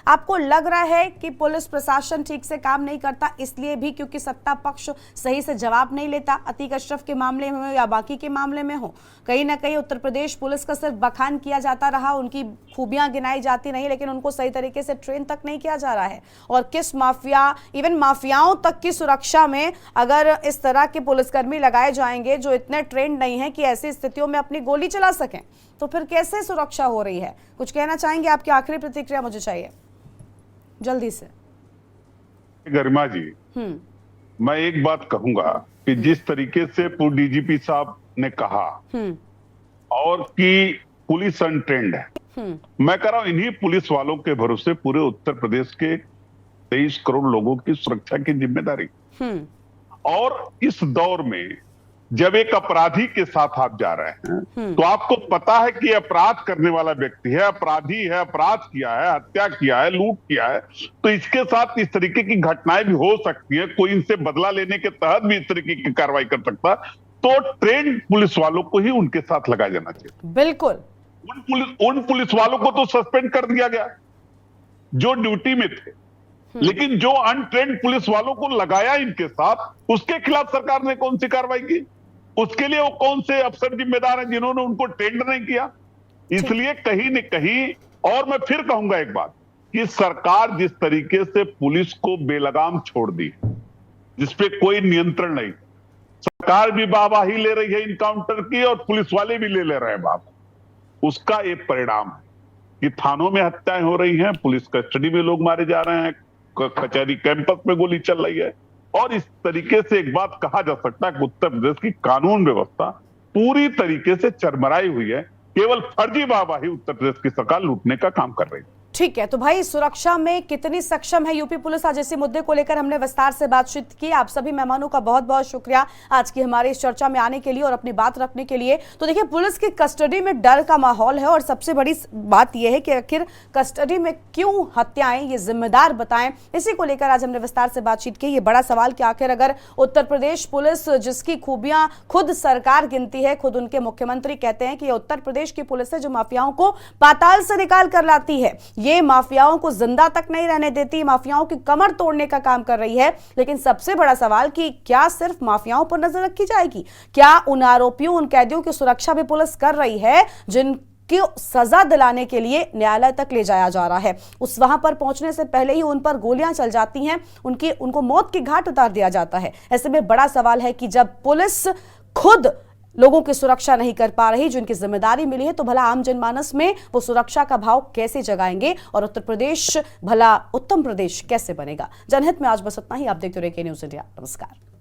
आपको लग रहा है कि पुलिस प्रशासन ठीक से काम नहीं करता, इसलिए भी क्योंकि सत्ता पक्ष सही से जवाब नहीं लेता, अतीक अशरफ के मामले में हो या बाकी के मामले में हो, कहीं ना कहीं उत्तर प्रदेश पुलिस का सिर्फ बखान किया जाता रहा, उनकी खूबियां गिनाई जाती नहीं, लेकिन उनको सही तरीके से ट्रेन तक नहीं किया जा रहा है। और किस माफिया, इवन माफियाओं तक की सुरक्षा में अगर इस तरह के पुलिसकर्मी लगाए जाएंगे जो इतने ट्रेंड नहीं है कि ऐसी स्थितियों में अपनी गोली चला सकें, तो फिर कैसे सुरक्षा हो रही है? कुछ कहना चाहेंगे? आपकी आखिरी प्रतिक्रिया मुझे चाहिए जल्दी से। गरिमा जी, मैं एक बात कहूंगा कि जिस तरीके से डीजीपी साहब ने कहा और कि पुलिस अनट्रेंड है, मैं कह रहा हूं इन्हीं पुलिस वालों के भरोसे पूरे उत्तर प्रदेश के 23 करोड़ लोगों की सुरक्षा की जिम्मेदारी। और इस दौर में जब एक अपराधी के साथ आप जा रहे हैं तो आपको पता है कि अपराध करने वाला व्यक्ति है, अपराधी है, अपराध किया है, हत्या किया है, लूट किया है, तो इसके साथ इस तरीके की घटनाएं भी हो सकती है, कोई इनसे बदला लेने के तहत भी इस तरीके की कार्रवाई कर सकता, तो ट्रेंड पुलिस वालों को ही उनके साथ लगाया जाना चाहिए। बिल्कुल, उन पुलिस वालों को तो सस्पेंड कर दिया गया जो ड्यूटी में थे, लेकिन जो अनट्रेंड पुलिस वालों को लगाया इनके साथ, उसके खिलाफ सरकार ने कौन सी कार्रवाई की? उसके लिए वो कौन से अफसर जिम्मेदार हैं जिन्होंने उनको ट्रेंड नहीं किया? इसलिए कहीं न कहीं, और मैं फिर कहूंगा एक बात, कि सरकार जिस तरीके से पुलिस को बेलगाम छोड़ दी, जिसपे कोई नियंत्रण नहीं, सरकार भी वाहवाही ले रही है इनकाउंटर की और पुलिस वाले भी ले रहे हैं वाहवाही, उसका एक परिणाम है कि थानों में हत्याएं हो रही हैं, पुलिस कस्टडी में लोग मारे जा रहे हैं, कचहरी कैंपस में गोली चल रही है, और इस तरीके से एक बात कहा जा सकता है कि उत्तर प्रदेश की कानून व्यवस्था पूरी तरीके से चरमराई हुई है। केवल फर्जी वाहवाही उत्तर प्रदेश की सरकार लूटने का काम कर रही है। ठीक है, तो भाई सुरक्षा में कितनी सक्षम है यूपी पुलिस, आज इसी मुद्दे को लेकर हमने विस्तार से बातचीत की। आप सभी मेहमानों का बहुत बहुत शुक्रिया आज की हमारी इस चर्चा में आने के लिए और अपनी बात रखने के लिए। तो देखिए, पुलिस की कस्टडी में डर का माहौल है, और सबसे बड़ी बात यह है कि आखिर कस्टडी में क्यों हत्याएं, ये जिम्मेदार बताएं, इसी को लेकर आज हमने विस्तार से बातचीत की। ये बड़ा सवाल कि आखिर अगर उत्तर प्रदेश पुलिस, जिसकी खूबियां खुद सरकार गिनती है, खुद उनके मुख्यमंत्री कहते हैं कि ये उत्तर प्रदेश की पुलिस है जो माफियाओं को पाताल से निकाल कर लाती है, ये माफियाओं को जिंदा तक नहीं रहने देती, माफियाओं की कमर तोड़ने का काम कर रही है। लेकिन सबसे बड़ा सवाल कि क्या सिर्फ माफियाओं पर नजर रखी जाएगी? क्या उन आरोपियों, उन कैदियों की सुरक्षा भी पुलिस कर रही है जिनकी सजा दिलाने के लिए न्यायालय तक ले जाया जा रहा है? उस वहां पर पहुंचने से पहले ही उन पर गोलियां चल जाती हैं, उनको मौत की घाट उतार दिया जाता है। ऐसे में बड़ा सवाल है कि जब पुलिस खुद लोगों की सुरक्षा नहीं कर पा रही, जिनकी जिम्मेदारी मिली है, तो भला आम जनमानस में वो सुरक्षा का भाव कैसे जगाएंगे, और उत्तर प्रदेश भला उत्तम प्रदेश कैसे बनेगा? जनहित में आज बस इतना ही। आप देखते रहिए के न्यूज़ इंडिया। नमस्कार।